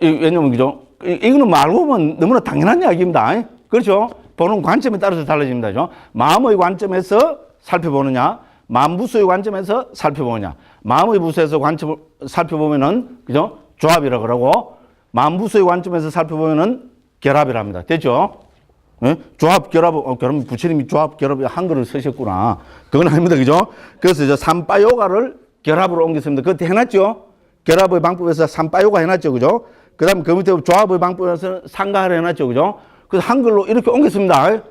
왜냐면, 그죠? 이거는 뭐 알고 보면 너무나 당연한 이야기입니다. 그렇죠? 보는 관점에 따라서 달라집니다. 그죠? 마음의 관점에서 살펴보느냐, 만부수의 관점에서 살펴보느냐. 마음의 부수에서 관점을 살펴보면은, 그죠? 조합이라 그러고, 만부수의 관점에서 살펴보면은 결합이랍니다. 됐죠? 네? 조합, 결합, 그럼 부처님이 조합, 결합, 한글을 쓰셨구나. 그건 아닙니다. 그죠? 그래서 저 삼바요가를 결합으로 옮겼습니다. 그때 해놨죠? 결합의 방법에서 삼바요가 해놨죠. 그죠? 그 다음에 그 밑에 조합의 방법에서 상가를 해놨죠. 그죠? 그래서 한글로 이렇게 옮겼습니다.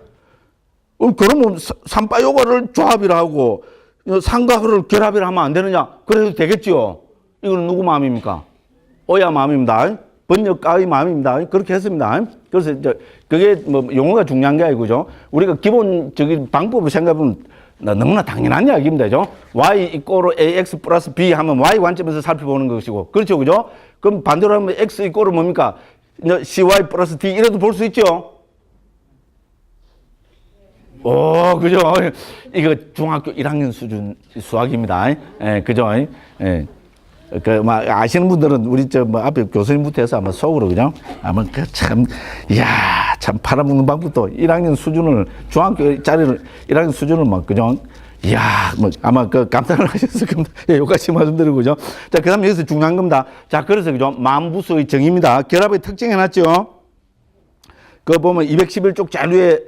그러면 삼바요가를 조합이라 하고, 상가를 결합이라 하면 안 되느냐? 그래도 되겠죠? 이거는 누구 마음입니까? 오야 마음입니다. 번역가의 마음입니다. 그렇게 했습니다. 그래서 이제 그게 뭐 용어가 중요한 게 아니고, 그죠? 우리가 기본적인 방법을 생각하면 너무나 당연한 이야기입니다. 그죠? y 이꼬르 ax 플러스 b 하면 y 관점에서 살펴보는 것이고, 그렇죠? 그죠? 그럼 반대로 하면 x 이꼬르 뭡니까? cy 플러스 d 이래도 볼 수 있죠? 오, 그죠? 이거 중학교 1학년 수준 수학입니다. 예, 그죠? 예. 막 아시는 분들은 우리 앞에 교수님부터 해서 아마 속으로 그죠? 아마 이야, 참 팔아먹는 방법도 1학년 수준을, 중학교짜리를 1학년 수준을 막, 그죠? 이야, 아마 감탄을 하셨을 겁니다. 예, 여기까지 말씀드리고, 그죠? 자, 그 다음에 여기서 중요한 겁니다. 자, 그래서, 그죠? 만부수의 정의입니다. 결합의 특징 해놨죠? 그거 보면 211쪽 제일 위에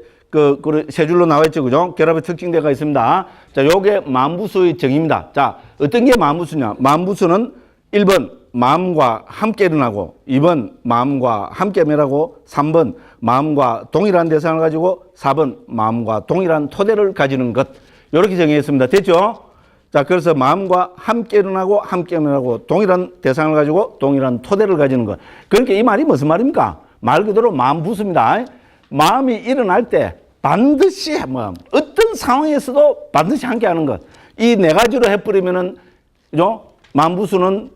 세 줄로 나와 있죠. 그죠? 결합의 특징대가 있습니다. 자, 요게 만부수의 정의입니다. 자, 어떤 게 만부수냐? 만부수는 1번, 마음과 함께 일어나고, 2번, 마음과 함께 멸하고, 3번, 마음과 동일한 대상을 가지고, 4번, 마음과 동일한 토대를 가지는 것. 요렇게 정의했습니다. 됐죠? 자, 그래서 마음과 함께 일어나고, 함께 멸하고, 동일한 대상을 가지고, 동일한 토대를 가지는 것. 그러니까 이 말이 무슨 말입니까? 말 그대로 만부수입니다. 마음이 일어날 때, 반드시 어떤 상황에서도 반드시 함께 하는 것. 이 네 가지로 해버리면은, 그죠? 만부수는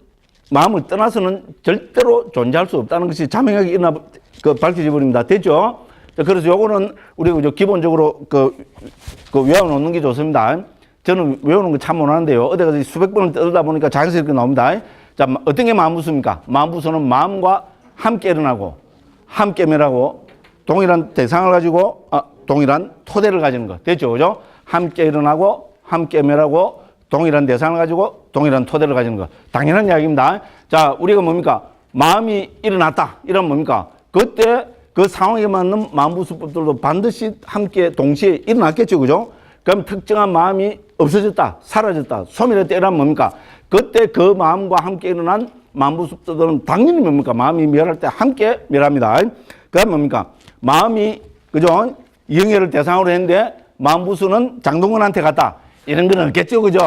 마음을 떠나서는 절대로 존재할 수 없다는 것이 자명하게 밝혀져 버립니다. 됐죠? 그래서 요거는 우리가 기본적으로 외워놓는 게 좋습니다. 저는 외우는 거 참 못하는데요. 어디 가서 수백 번을 떠들다 보니까 자연스럽게 나옵니다. 자, 어떤 게 만부수입니까? 만부수는 마음과 함께 일어나고, 함께 멸하고, 동일한 대상을 가지고, 동일한 토대를 가지는 것. 됐죠? 그죠? 함께 일어나고, 함께 멸하고, 동일한 대상을 가지고, 동일한 토대를 가지는 것. 당연한 이야기입니다. 자, 우리가 뭡니까? 마음이 일어났다. 이러면 뭡니까? 그때 그 상황에 맞는 만부수법들도 반드시 함께 동시에 일어났겠죠. 그죠? 그럼 특정한 마음이 없어졌다, 사라졌다, 소멸했다. 이러면 뭡니까? 그때 그 마음과 함께 일어난 만부수법들은 당연히 뭡니까? 마음이 멸할 때 함께 멸합니다. 그럼 뭡니까? 마음이, 그죠? 이영애를 대상으로 했는데 만부수는 장동건한테 갔다. 이런 건 없겠죠. 그죠?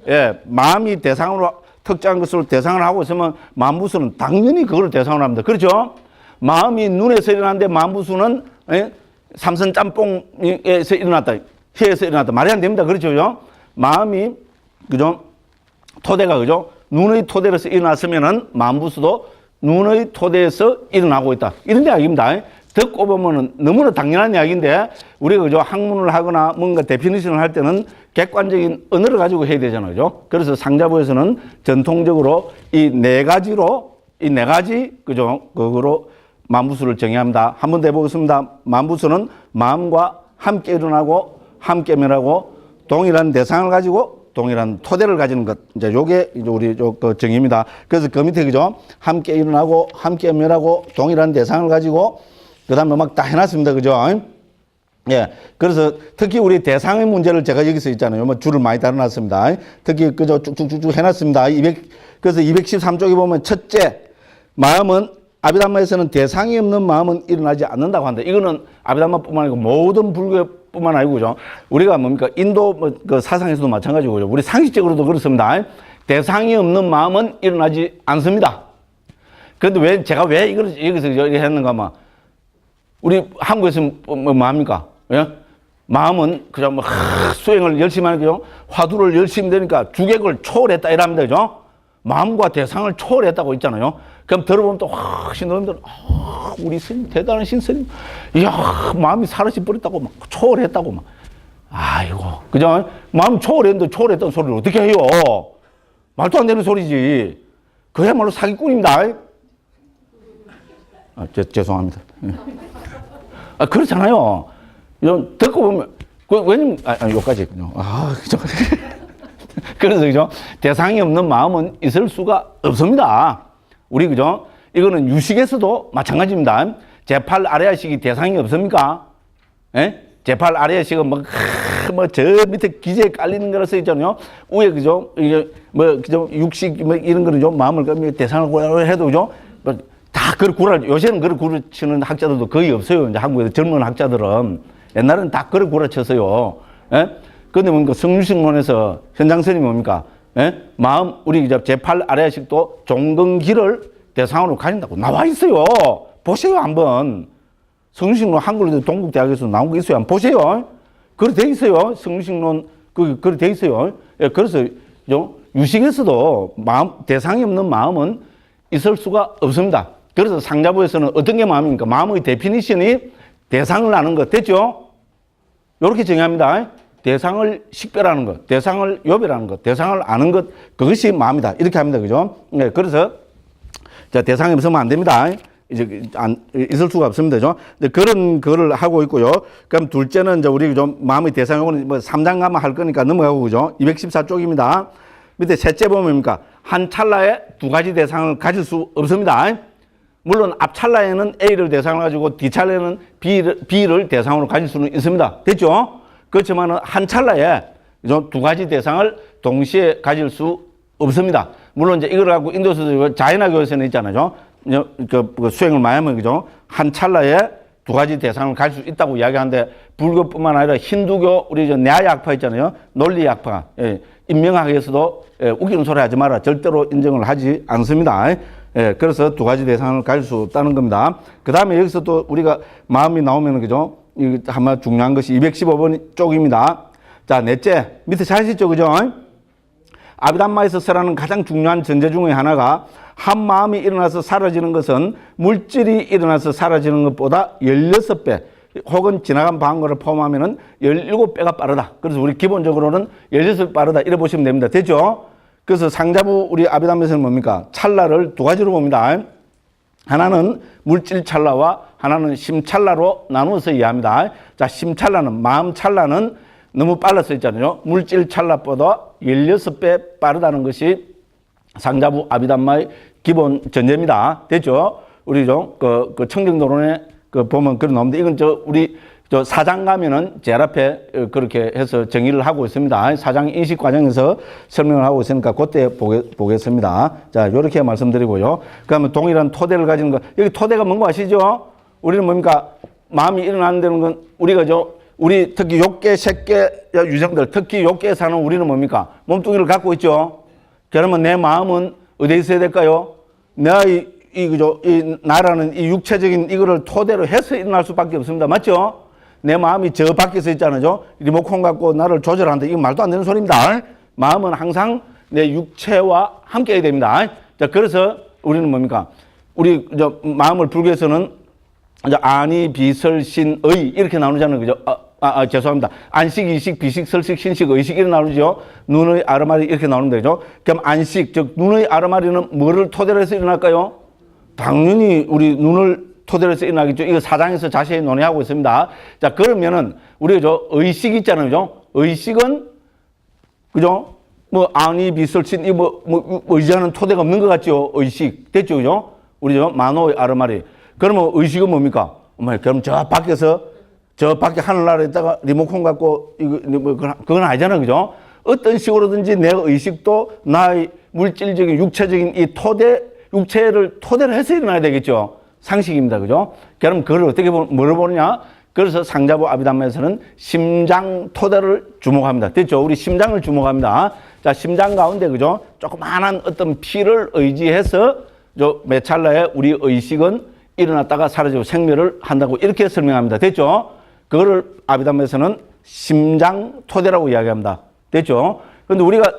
예. 마음이 대상으로, 특정한 것으로 대상을 하고 있으면 만부수는 당연히 그걸 대상으로 합니다. 그렇죠? 마음이 눈에서 일어났는데 만부수는, 예? 삼선 짬뽕에서 일어났다. 혀에서 일어났다. 말이 안 됩니다. 그렇죠? 그죠? 마음이, 그죠? 토대가, 그죠? 눈의 토대에서 일어났으면은 만부수도 눈의 토대에서 일어나고 있다. 이런 이야기입니다. 듣고 보면은 너무나 당연한 이야기인데, 우리가 그죠? 학문을 하거나 뭔가 데피니션을 할 때는 객관적인 언어를 가지고 해야 되잖아요. 그죠? 그래서 상자부에서는 전통적으로 이 네 가지, 그죠? 그거로 만부수를 정의합니다. 한 번 더 해보겠습니다. 만부수는 마음과 함께 일어나고, 함께 멸하고, 동일한 대상을 가지고, 동일한 토대를 가지는 것. 이제 요게 이제 우리 그 정의입니다. 그래서 그 밑에 그죠? 함께 일어나고, 함께 멸하고, 동일한 대상을 가지고, 그 다음에 막 다 해놨습니다. 그죠? 예. 그래서 특히 우리 대상의 문제를 제가 여기서 있잖아요. 뭐 줄을 많이 달아놨습니다. 특히 그저 쭉쭉쭉 해놨습니다. 그래서 213쪽에 보면 첫째, 마음은 아비담마에서는 대상이 없는 마음은 일어나지 않는다고 한다. 이거는 아비담마뿐만 아니고 모든 불교뿐만 아니고, 그죠? 우리가 뭡니까? 인도 그 사상에서도 마찬가지고, 그죠? 우리 상식적으로도 그렇습니다. 대상이 없는 마음은 일어나지 않습니다. 그런데 제가 왜 이걸 여기서 이렇게 했는가, 막. 우리 한국에서 뭐 합니까? 예? 마음은 그냥 수행을 열심히 하는 거죠. 화두를 열심히 되니까 주객을 초월했다 이랍니다. 그죠? 마음과 대상을 초월했다고 있잖아요. 그럼 들어보면 또 신도님들, 우리 스님, 대단한 신스님, 이야, 마음이 사라져 버렸다고 막 초월했다고 막. 아이고, 그죠? 마음 초월했는데 초월했다는 소리를 어떻게 해요? 말도 안 되는 소리지. 그야말로 사기꾼입니다. 죄송합니다. 그렇잖아요. 좀 듣고 보면, 왜냐면, 요까지. 그죠. 그래서, 그죠. 대상이 없는 마음은 있을 수가 없습니다. 우리, 그죠. 이거는 유식에서도 마찬가지입니다. 제8 아레아식이 대상이 없습니까? 예? 제8 아레아식은 저 밑에 기재에 깔리는 거라 써 있잖아요. 위에, 그죠. 이게, 그죠. 육식, 이런 거는 좀 마음을 끌면 대상을 구하려 해도, 그죠. 다 그걸 구라, 요새는 그걸 구라치는 학자들도 거의 없어요. 이제 한국에서 젊은 학자들은. 옛날에는 다 그걸 구라쳤어요. 예? 근데 뭡니까? 성유식론에서 현장선이 뭡니까? 예? 마음, 우리 제8 아레아식도 종근기를 대상으로 가진다고 나와 있어요. 보세요, 한번. 성유식론 한글로 동국대학에서 나온 거 있어요. 한번 보세요. 그래 돼 있어요. 성유식론, 그래 돼 있어요. 예, 그래서, 유식에서도 마음, 대상이 없는 마음은 있을 수가 없습니다. 그래서 상자부에서는 어떤 게 마음입니까? 마음의 데피니션이 대상을 아는 것, 됐죠? 이렇게 정의합니다. 대상을 식별하는 것, 대상을 요별하는 것, 대상을 아는 것, 그것이 마음이다. 이렇게 합니다. 그죠? 네, 그래서, 자, 대상이 없으면 안 됩니다. 이제, 있을 수가 없습니다. 그죠? 그런 거를 하고 있고요. 그럼 둘째는 이제 우리 좀 마음의 대상은 뭐 3장 가면 할 거니까 넘어가고, 그죠? 214쪽입니다. 밑에 셋째 보면 뭡니까? 한 찰나에 두 가지 대상을 가질 수 없습니다. 물론 앞 찰나에는 A를 대상으로 가지고 뒤 찰나에는 B를 대상으로 가질 수는 있습니다. 됐죠? 그렇지만 한 찰나에 두 가지 대상을 동시에 가질 수 없습니다. 물론 이제 이걸 갖고 인도에서도 자연학교에서는 있잖아요. 그 수행을 많이 하면, 그죠? 한 찰나에 두 가지 대상을 가질 수 있다고 이야기하는데, 불교뿐만 아니라 힌두교, 우리 뇌학파 있잖아요. 논리학파, 인명학에서도 웃기는 소리 하지 마라. 절대로 인정을 하지 않습니다. 그래서 두 가지 대상을 가질 수 없다는 겁니다. 그 다음에 여기서 또 우리가 마음이 나오면, 그죠? 이거 한번 중요한 것이 215번 쪽입니다. 자, 넷째. 밑에 잘 쓰죠, 그죠? 아비담마에서 설하는 가장 중요한 전제 중에 하나가 한 마음이 일어나서 사라지는 것은 물질이 일어나서 사라지는 것보다 16배 혹은 지나간 방거를 포함하면 17배가 빠르다. 그래서 우리 기본적으로는 16배 빠르다. 이래 보시면 됩니다. 됐죠? 그래서 상자부 우리 아비담에서는 뭡니까? 찰나를 두 가지로 봅니다. 하나는 물질 찰나와 하나는 심 찰나로 나누어서 이해합니다. 자, 심 찰나는, 마음 찰나는 너무 빨라서 있잖아요. 물질 찰나보다 16배 빠르다는 것이 상자부 아비담마의 기본 전제입니다. 됐죠? 우리 그 청정도론에 보면 그런 나옵니다. 이건 우리 사장 가면은 제일 앞에 그렇게 해서 정의를 하고 있습니다. 사장 인식 과정에서 설명을 하고 있으니까 그때 보겠습니다. 자, 요렇게 말씀드리고요. 그 다음에 동일한 토대를 가지는 거. 여기 토대가 뭔거 아시죠? 우리는 뭡니까? 마음이 일어나는 데는 건 우리가 우리 특히 욕계, 색계 유생들, 특히 욕계에 사는 우리는 뭡니까? 몸뚱이를 갖고 있죠? 그러면 내 마음은 어디에 있어야 될까요? 내가 이 나라는 이 육체적인 이거를 토대로 해서 일어날 수밖에 없습니다. 맞죠? 내 마음이 저 밖에서 있잖아요. 리모컨 갖고 나를 조절한다. 이거 말도 안 되는 소리입니다. 마음은 항상 내 육체와 함께 해야 됩니다. 자, 그래서 우리는 뭡니까? 우리 마음을 불교에서는 아니, 비설, 신, 의 이렇게 나누잖아요. 그죠? 죄송합니다. 안식, 이식, 비식, 설식, 신식, 의식 이렇게 나누죠. 눈의 아르마리 이렇게 나누는 거죠. 그럼 안식, 즉 눈의 아르마리는 뭐를 토대로 해서 일어날까요? 당연히 우리 눈을 토대로 해서 일어나겠죠. 이거 사장에서 자세히 논의하고 있습니다. 자, 그러면은 우리가 의식 있잖아요. 그죠? 의식은 그죠? 아니, 비설, 신, 의지하는 토대가 없는 것 같죠? 의식. 됐죠? 그죠? 우리 만호의 아르마리. 그러면 의식은 뭡니까? 그럼 저 밖에 하늘나라에다가 리모컨 갖고, 그건 아니잖아요. 그죠? 어떤 식으로든지 내 의식도 나의 물질적인, 육체적인 이 육체를 토대로 해서 일어나야 되겠죠? 상식입니다. 그죠? 그럼 그걸 어떻게 뭐를 보느냐? 그래서 상자부 아비담마에서는 심장 토대를 주목합니다. 됐죠? 우리 심장을 주목합니다. 자, 심장 가운데, 그죠? 조그마한 어떤 피를 의지해서 매 찰나에 우리 의식은 일어났다가 사라지고 생멸을 한다고 이렇게 설명합니다. 됐죠? 그거를 아비담마에서는 심장 토대라고 이야기합니다. 됐죠? 그런데 우리가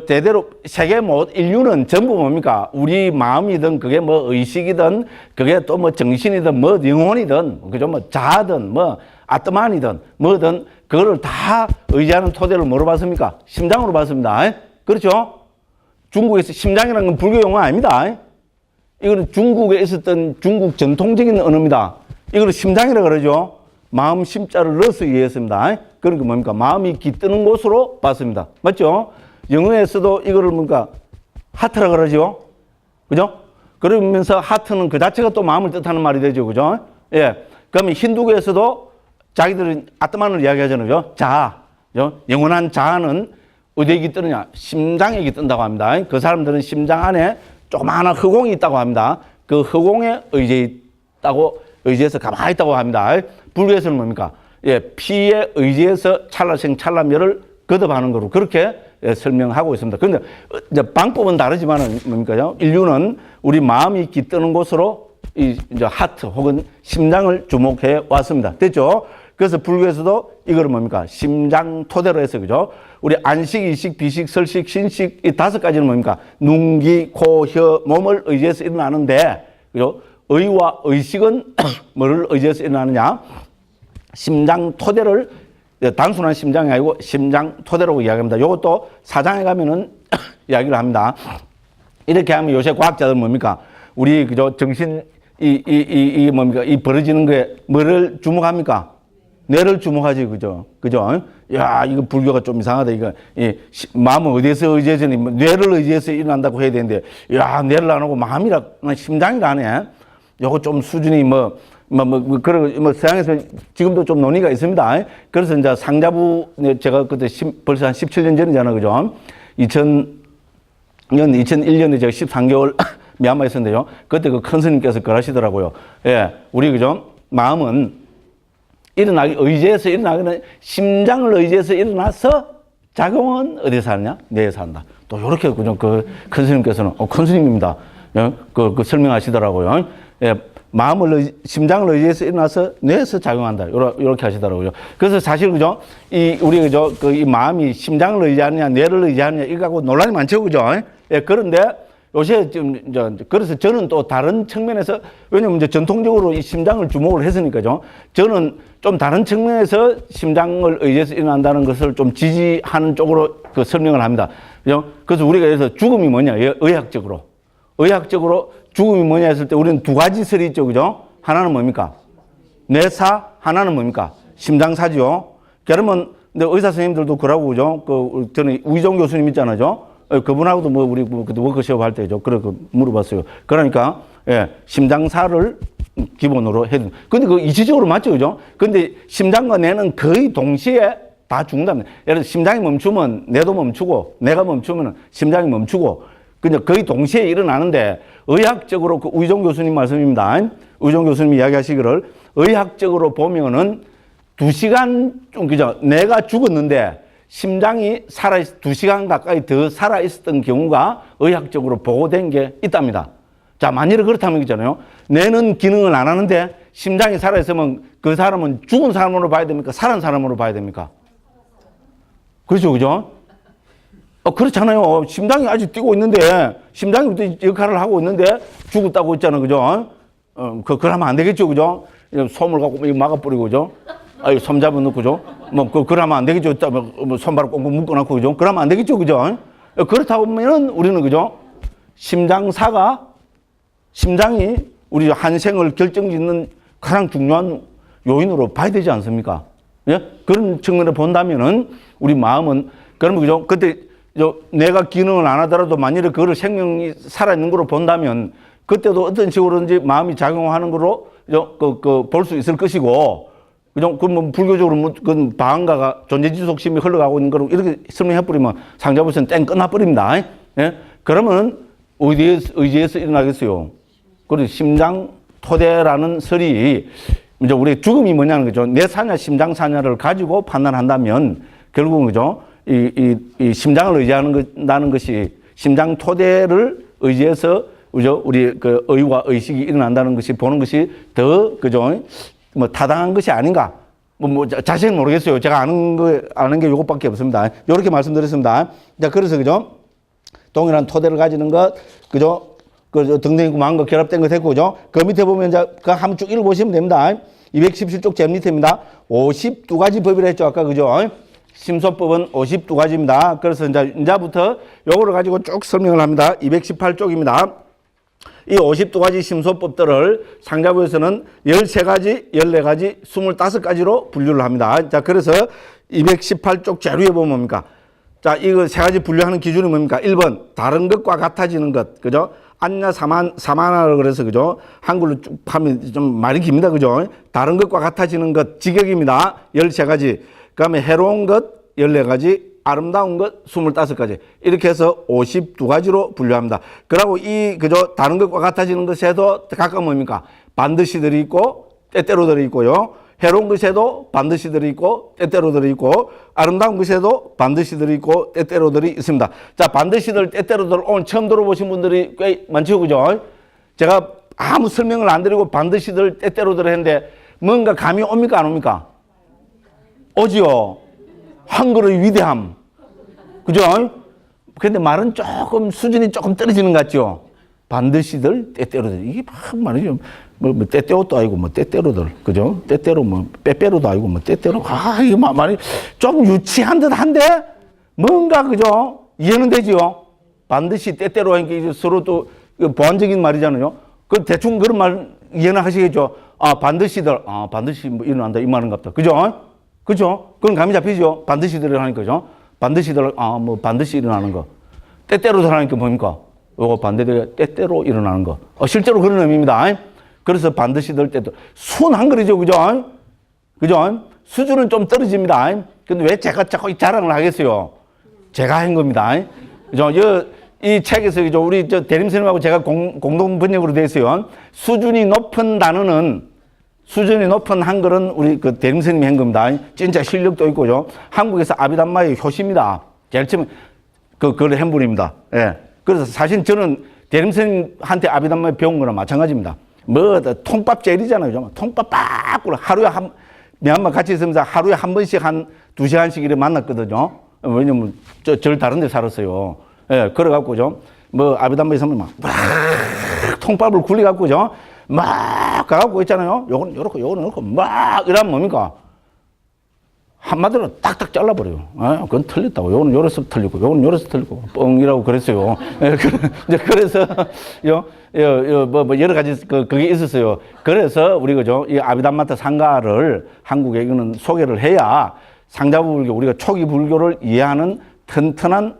대대로 세계 인류는 전부 뭡니까? 우리 마음이든 그게 의식이든 그게 또 정신이든 영혼이든 그죠? 자아든 아트만이든 뭐든 그거를 다 의지하는 토대를 뭐로 봤습니까? 심장으로 봤습니다. 그렇죠? 중국에서 심장이라는 건 불교 용어 아닙니다. 이거는 중국에 있었던 중국 전통적인 언어입니다. 이거를 심장이라고 그러죠. 마음 심자를 넣어서 이해했습니다. 그러니까 뭡니까? 마음이 깃드는 곳으로 봤습니다. 맞죠? 영어에서도 이거를 뭔가 하트라 그러죠? 그죠? 그러면서 하트는 그 자체가 또 마음을 뜻하는 말이 되죠. 그죠? 예. 그러면 힌두교에서도 자기들은 아트만을 이야기하잖아요. 자아. 그죠? 영원한 자아는 어디에 깃드느냐? 심장에 깃든다고 합니다. 그 사람들은 심장 안에 조그마한 흑공이 있다고 합니다. 그 흑공에 의지해서 가만히 있다고 합니다. 불교에서는 뭡니까? 예, 피에 의지해서 찰나생 찰나멸을 거듭하는 거로 그렇게 설명하고 있습니다. 그런데 이제 방법은 다르지만은 뭡니까요? 인류는 우리 마음이 깃드는 곳으로 이제 하트 혹은 심장을 주목해 왔습니다. 됐죠? 그래서 불교에서도 이거를 뭡니까? 심장 토대로 해서 그죠? 우리 안식, 이식, 비식, 설식, 신식 이 5가지는 뭡니까? 눈, 귀, 코, 혀, 몸을 의지해서 일어나는데 그죠? 의와 의식은 뭐를 의지해서 일어나느냐? 심장 토대를 단순한 심장이 아니고 심장 토대라고 이야기합니다. 이것도 사장에 가면은 이야기를 합니다. 이렇게 하면 요새 과학자들은 뭡니까? 우리 그죠? 정신 뭡니까? 이 벌어지는 거에 뭐를 주목합니까? 뇌를 주목하지, 그죠? 그죠? 야, 이거 불교가 좀 이상하다. 이거, 마음은 어디에서 의지해서, 뇌를 의지해서 일어난다고 해야 되는데, 야, 뇌를 안 하고 마음이라, 심장이라 하네. 요거 좀 수준이 서양에서 지금도 좀 논의가 있습니다. 그래서 이제 상자부, 제가 그때 벌써 한 17년 전이잖아요. 그죠? 2001년에 제가 13개월 미얀마에 있었는데요. 그때 그 큰 스님께서 그러시더라고요. 예, 우리, 그죠? 마음은 의지해서 일어나기는 심장을 의지해서 일어나서 작용은 어디서 하느냐? 뇌에서 한다. 또 요렇게, 그죠? 그 큰 스님께서는, 큰 스님입니다. 예? 그 설명하시더라고요. 예, 심장을 의지해서 일어나서 뇌에서 작용한다. 요렇게 하시더라고요. 그래서 사실, 그죠? 우리, 그죠? 이 마음이 심장을 의지하느냐, 뇌를 의지하느냐, 이거하고 논란이 많죠. 그죠? 예, 그런데 요새 그래서 저는 또 다른 측면에서, 왜냐면 이제 전통적으로 이 심장을 주목을 했으니까죠. 저는 좀 다른 측면에서 심장을 의지해서 일어난다는 것을 좀 지지하는 쪽으로 그 설명을 합니다. 그죠? 그래서 우리가 여기서 죽음이 뭐냐, 의학적으로 죽음이 뭐냐 했을 때 우리는 2가지 설이 있죠. 그죠? 하나는 뭡니까? 뇌사, 하나는 뭡니까? 심장사죠. 그러면 의사 선생님들도 그러고, 그죠? 저는 우희종 교수님 있잖아요. 그분하고도 우리 워크숍 할 때죠. 물어봤어요. 그러니까, 예, 심장사를 기본으로 해준. 근데 이치적으로 맞죠. 그죠? 근데 심장과 뇌는 거의 동시에 다 죽는답니다. 예를 들어 심장이 멈추면 뇌도 멈추고, 뇌가 멈추면 심장이 멈추고, 그냥 거의 동시에 일어나는데, 의학적으로 우희종 교수님 말씀입니다. 우희종 교수님이 이야기하시기를, 의학적으로 보면은 2시간 좀, 그죠? 뇌가 죽었는데, 심장이 2시간 가까이 더 살아있었던 경우가 의학적으로 보고된 게 있답니다. 자, 만일 그렇다면 있잖아요. 뇌는 기능을 안 하는데 심장이 살아있으면 그 사람은 죽은 사람으로 봐야 됩니까? 살은 사람으로 봐야 됩니까? 그렇죠, 그죠? 그렇잖아요. 심장이 아직 뛰고 있는데, 심장이 역할을 하고 있는데 죽었다고 했잖아요. 그죠? 그러면 안 되겠죠, 그죠? 솜을 갖고 막아버리고, 그죠? 손 잡아놓고, 그죠? 그러면 안 되겠죠. 손발을 꽁꽁 묶어놓고, 그죠? 그러면 안 되겠죠, 그죠? 그렇다고 하면은 우리는, 그죠? 심장이 우리 한 생을 결정짓는 가장 중요한 요인으로 봐야 되지 않습니까? 예? 그런 측면을 본다면은 우리 마음은, 그러면, 그죠? 그때, 내가 기능을 안 하더라도 만일에 그거를 생명이 살아있는 거로 본다면 그때도 어떤 식으로든지 마음이 작용하는 거로 볼 수 있을 것이고, 그죠? 불교적으로 방가가 존재지속심이 흘러가고 있는 거로 이렇게 설명해버리면 상자부에서는 땡 끝나버립니다. 예? 그러면 의지해서 일어나겠어요? 그리고 심장 토대라는 설이 이제 우리 죽음이 뭐냐는 거죠. 내 사냐, 심장 사냐를 가지고 판단한다면 결국은, 그죠? 이 심장을 의지한다는 것이 심장 토대를 의지해서, 그죠? 우리 의와 의식이 일어난다는 것이 보는 것이 더, 그죠? 타당한 것이 아닌가. 자세히는 모르겠어요. 제가 아는 게 요것밖에 없습니다. 요렇게 말씀드렸습니다. 자, 그래서, 그죠? 동일한 토대를 가지는 것, 그죠? 등등 있고 많은 거 결합된 거 됐고, 그죠? 그 밑에 보면 이제 한번 쭉 읽어보시면 됩니다. 217쪽 제 밑에입니다. 52가지 법이라 했죠. 아까, 그죠? 심소법은 52가지입니다. 그래서 이제부터 요거를 가지고 쭉 설명을 합니다. 218쪽입니다. 이 52가지 심소법들을 상자부에서는 13가지, 14가지, 25가지로 분류를 합니다. 자, 그래서 218쪽 자료에 보면 뭡니까? 자, 이거 세 가지 분류하는 기준이 뭡니까? 1번, 다른 것과 같아지는 것. 그죠? 안냐 사마나를 그래서, 그죠? 한글로 쭉 하면 좀 말이 깁니다. 그죠? 다른 것과 같아지는 것, 직역입니다. 13가지. 그 다음에 해로운 것, 14가지. 아름다운 것 25가지 이렇게 해서 52가지로 분류합니다. 그리고 이 그저 다른 것과 같아지는 것에도 각각 뭡니까? 반드시 들어있고 때때로 들어있고요. 해로운 것에도 반드시 들어있고 때때로 들어있고 아름다운 것에도 반드시 들어있고 때때로 들어있습니다. 자, 반드시들 때때로들 오늘 처음 들어보신 분들이 꽤 많죠, 그죠? 제가 아무 설명을 안 드리고 반드시들 때때로들 했는데 뭔가 감이 옵니까 안 옵니까? 오지요. 한글의 위대함. 그죠? 근데 말은 조금 수준이 조금 떨어지는 것 같죠? 반드시들, 때때로들. 이게 막 말이죠. 뭐 때때로도 아니고, 뭐, 때때로들. 그죠? 때때로, 뭐, 빼빼로도 아니고, 뭐, 때때로. 아, 이게 말이 좀 유치한 듯 한데, 뭔가, 그죠? 이해는 되죠? 반드시 때때로 하니까 이제 서로 또 보완적인 말이잖아요. 그 대충 그런 말 이해는 하시겠죠? 아, 반드시들. 아, 반드시 뭐 일어난다. 이 말인 것 같다. 그죠? 그죠? 그건 감이 잡히죠? 반드시들 하니까, 그죠? 반드시들, 뭐, 반드시 일어나는 거. 때때로 하니까 뭡니까? 요거 반대되게 때때로 일어나는 거. 실제로 그런 의미입니다. 그래서 반드시들 때때로. 순 한글이죠, 그죠? 그죠? 수준은 좀 떨어집니다. 근데 왜 제가 자꾸 이 자랑을 하겠어요? 제가 한 겁니다. 그죠? 이 책에서, 그죠? 우리 대림선생님하고 제가 공동 번역으로 되어 있어요. 수준이 높은 단어는 수준이 높은 한글은 우리 그 대림선생님이 한 겁니다. 진짜 실력도 있고요. 한국에서 아비담마의 효시입니다. 제일 처음에 그걸 한 분입니다. 예. 그래서 사실 저는 대림선생님한테 아비담마 배운 거랑 마찬가지입니다. 뭐, 통밥 제일이잖아요. 통밥 빡꾸로 하루에 미얀마 같이 있으면서 하루에 한 번씩 한 2시간씩 이렇게 만났거든요. 왜냐면 절 다른 데 살았어요. 예. 그래갖고죠. 뭐, 아비담마에 있으면 막 통밥을 굴려갖고죠. 막 가갖고 있잖아요. 요거는 요렇고 요거는 요렇고 막 이러면 뭡니까? 한마디로 딱딱 잘라버려요. 그건 틀렸다고. 요거는 요래서 틀리고 요거는 요래서 틀리고 뻥이라고 그랬어요. 그래서 뭐 여러 가지 그게 있었어요. 그래서 우리 그죠? 이 아비담마타 상가를 한국에 이거는 소개를 해야 상자부 불교 우리가 초기 불교를 이해하는 튼튼한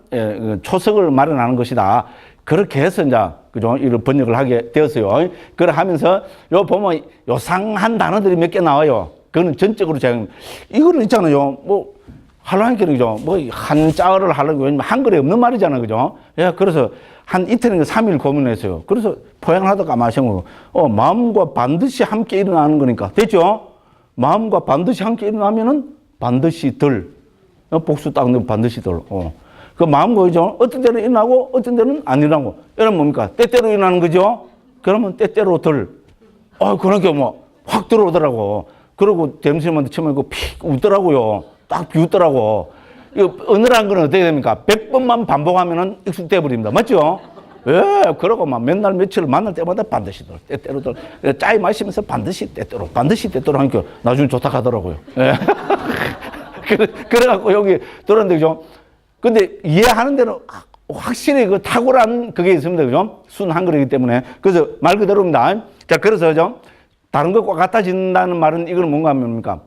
초석을 마련하는 것이다. 그렇게 해서 이제 그죠? 이런 번역을 하게 되었어요. 그래 하면서 요 보면 요상한 단어들이 몇 개 나와요. 그거는 전적으로 제가 이거는 있잖아요. 뭐 하려니까 그죠? 뭐 한자어를 하려고 왜냐면 한글에 없는 말이잖아요, 그죠? 예, 그래서 한 이틀인가 3일 고민했어요. 그래서 포양을 하다가 마시고 마음과 반드시 함께 일어나는 거니까 됐죠? 마음과 반드시 함께 일어나면은 반드시 들 복수 딱 넣으면 반드시 들. 그 마음 거죠. 어떤 때는 일어나고 어떤 때는 안 일어나고. 이러면 뭡니까? 때때로 일어나는 거죠. 그러면 때때로 들. 그러니까 뭐 확 들어오더라고. 그러고 대ም스님한테 처음에 픽 웃더라고요. 딱 비웃더라고. 이거 어느라는 건 어떻게 됩니까? 100번만 반복하면은 익숙돼 버립니다. 맞죠? 예, 그러고 막 맨날 며칠 만날 때마다 반드시 들. 때때로 들. 짜이 마시면서 반드시 때때로 하니까 나중에 좋다 하더라고요. 예. 그래갖고 여기 들었는데, 그죠? 근데 이해하는 데는 확실히 그 탁월한 그게 있습니다. 그죠? 순 한글이기 때문에. 그래서 말 그대로입니다. 자, 그래서 그죠? 다른 것과 같아진다는 말은 이건 뭔가 합니까?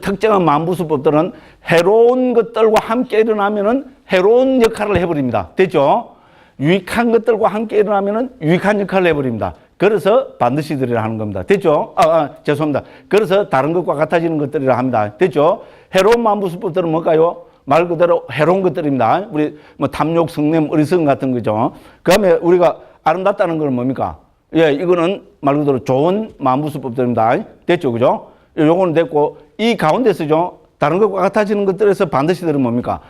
특정한 만부수법들은 해로운 것들과 함께 일어나면은 해로운 역할을 해버립니다. 됐죠? 유익한 것들과 함께 일어나면은 유익한 역할을 해버립니다. 그래서 반드시 들이라 하는 겁니다. 됐죠? 죄송합니다. 그래서 다른 것과 같아지는 것들이라 합니다. 됐죠? 해로운 만부수법들은 뭘까요? 말 그대로 해로운 것들입니다. 우리 뭐 탐욕, 성냄, 어리석음 같은 거죠. 그 다음에 우리가 아름답다는 건 뭡니까? 예, 이거는 말 그대로 좋은 만부수법들입니다. 됐죠? 그죠? 요거는 됐고, 이 가운데서죠. 다른 것과 같아지는 것들에서 반드시 들은 뭡니까?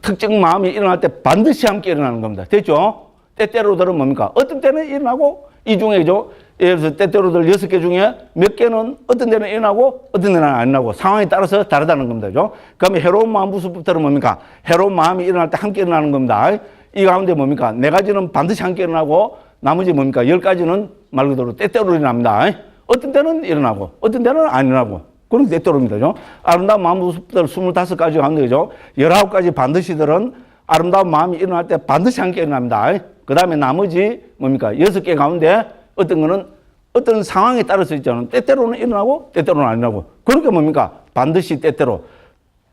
특정 마음이 일어날 때 반드시 함께 일어나는 겁니다. 됐죠? 때때로들은 뭡니까? 어떤 때는 일어나고, 이 중에죠. 예를 들어서 때때로들 6개 중에 몇 개는 어떤 데는 일어나고 어떤 데는 안 일어나고 상황에 따라서 다르다는 겁니다. 그죠? 그러면 해로운 마음부수법들은 뭡니까? 해로운 마음이 일어날 때 함께 일어나는 겁니다. 이 가운데 뭡니까? 4가지는 반드시 함께 일어나고 나머지 뭡니까? 10가지는 말 그대로 때때로 일어납니다. 어떤 때는 일어나고 어떤 때는 안 일어나고 그런 때때로입니다. 그죠? 아름다운 마음부수법들 25가지 가운데 그죠? 19가지 반드시들은 아름다운 마음이 일어날 때 반드시 함께 일어납니다. 그 다음에 나머지 뭡니까? 6개 가운데 어떤 거는 어떤 상황에 따라서 있잖아요. 때때로는 일어나고 때때로는 안 일어나고. 그러니까 뭡니까? 반드시 때때로.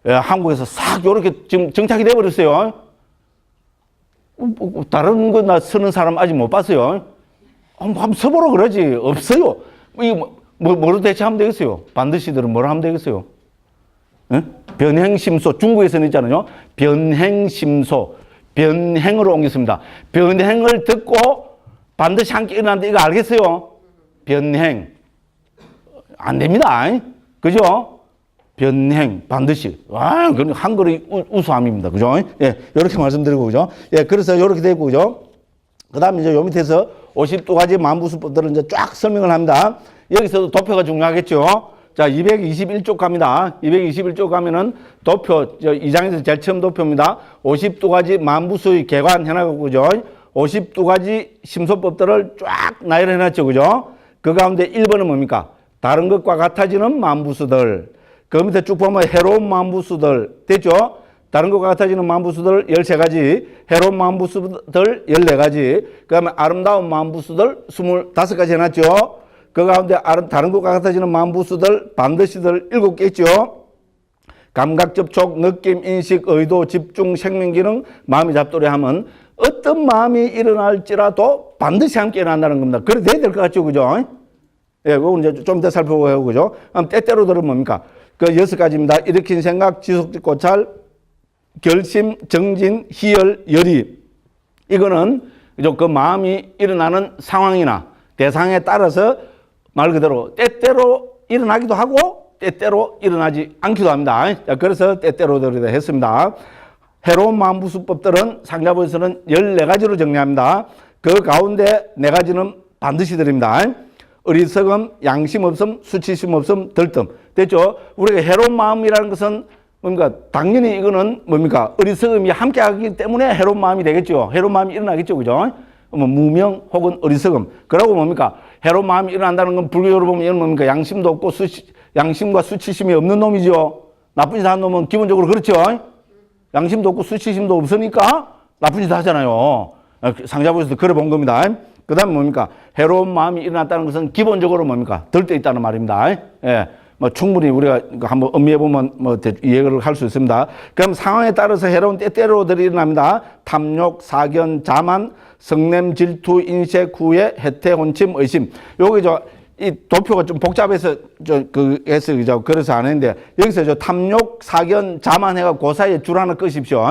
예, 한국에서 싹 요렇게 지금 정착이 돼버렸어요. 다른 거 나 쓰는 사람 아직 못 봤어요. 한번 써보라 그러지. 없어요. 이거 뭐로 대체하면 되겠어요? 반드시들은 뭐로 하면 되겠어요? 예? 변행심소. 중국에서는 있잖아요. 변행심소. 변행으로 옮겼습니다. 변행을 듣고 반드시 함께 일어나는데 이거 알겠어요? 변행. 안 됩니다. 그죠? 변행. 반드시. 아, 그건 한글의 우수함입니다. 그죠? 예, 이렇게 말씀드리고, 그죠? 예, 그래서 이렇게 되고, 그죠? 그 다음에 이제 요 밑에서 52가지 만부수법들을 이제 쫙 설명을 합니다. 여기서도 도표가 중요하겠죠? 자, 221쪽 갑니다. 221쪽 가면은 도표, 2장에서 제일 처음 도표입니다. 52가지 만부수의 개관 해나가고, 그죠? 52가지 심소법들을 쫙 나열해 놨죠. 그죠? 그 가운데 1번은 뭡니까? 다른 것과 같아지는 만부수들. 그 밑에 쭉 보면 해로운 만부수들. 됐죠? 다른 것과 같아지는 만부수들 13가지, 해로운 만부수들 14가지, 그 다음에 아름다운 만부수들 25가지 해놨죠? 그 가운데 다른 것과 같아지는 만부수들 반드시들 7개 있죠? 감각, 접촉, 느낌, 인식, 의도, 집중, 생명기능, 마음이 잡돌이 하면 어떤 마음이 일어날지라도 반드시 함께 일어난다는 겁니다. 그래 돼야 될 것 같죠? 그죠? 예, 그건 이제 좀 더 살펴보고, 그죠? 때때로들은 뭡니까? 그 6가지입니다. 일으킨 생각, 지속적 고찰, 결심, 정진, 희열, 열의. 이거는 그 마음이 일어나는 상황이나 대상에 따라서 말 그대로 때때로 일어나기도 하고 때때로 일어나지 않기도 합니다. 자, 그래서 때때로들이다 했습니다. 해로운 마음부수법들은 상자부에서는 14가지로 정리합니다. 그 가운데 4가지는 반드시 드립니다. 어리석음, 양심 없음, 수치심 없음, 들뜸. 됐죠? 우리가 해로운 마음이라는 것은 뭡니까? 당연히 이거는 뭡니까? 어리석음이 함께 하기 때문에 해로운 마음이 되겠죠. 해로운 마음이 일어나겠죠. 그죠? 무명 혹은 어리석음. 그러고 뭡니까? 해로운 마음이 일어난다는 건 불교적으로 보면 이건 뭡니까? 양심도 없고 양심과 수치심이 없는 놈이죠. 나쁜 짓 하는 놈은 기본적으로 그렇죠. 양심도 없고 수치심도 없으니까 나쁜 짓 하잖아요. 상자부에서도 그래 본 겁니다. 그 다음에 뭡니까? 해로운 마음이 일어났다는 것은 기본적으로 뭡니까? 들떠 있다는 말입니다. 예. 뭐 충분히 우리가 한번 음미해보면 뭐 이해를 할 수 있습니다. 그럼 상황에 따라서 해로운 때때로들이 일어납니다. 탐욕, 사견, 자만, 성냄, 질투, 인색, 후회, 해태, 혼침, 의심. 요게 이 도표가 좀 복잡해서 해서 그래서 안 했는데 여기서 탐욕, 사견, 자만 해가 그 사이에 줄 하나 끄십시오.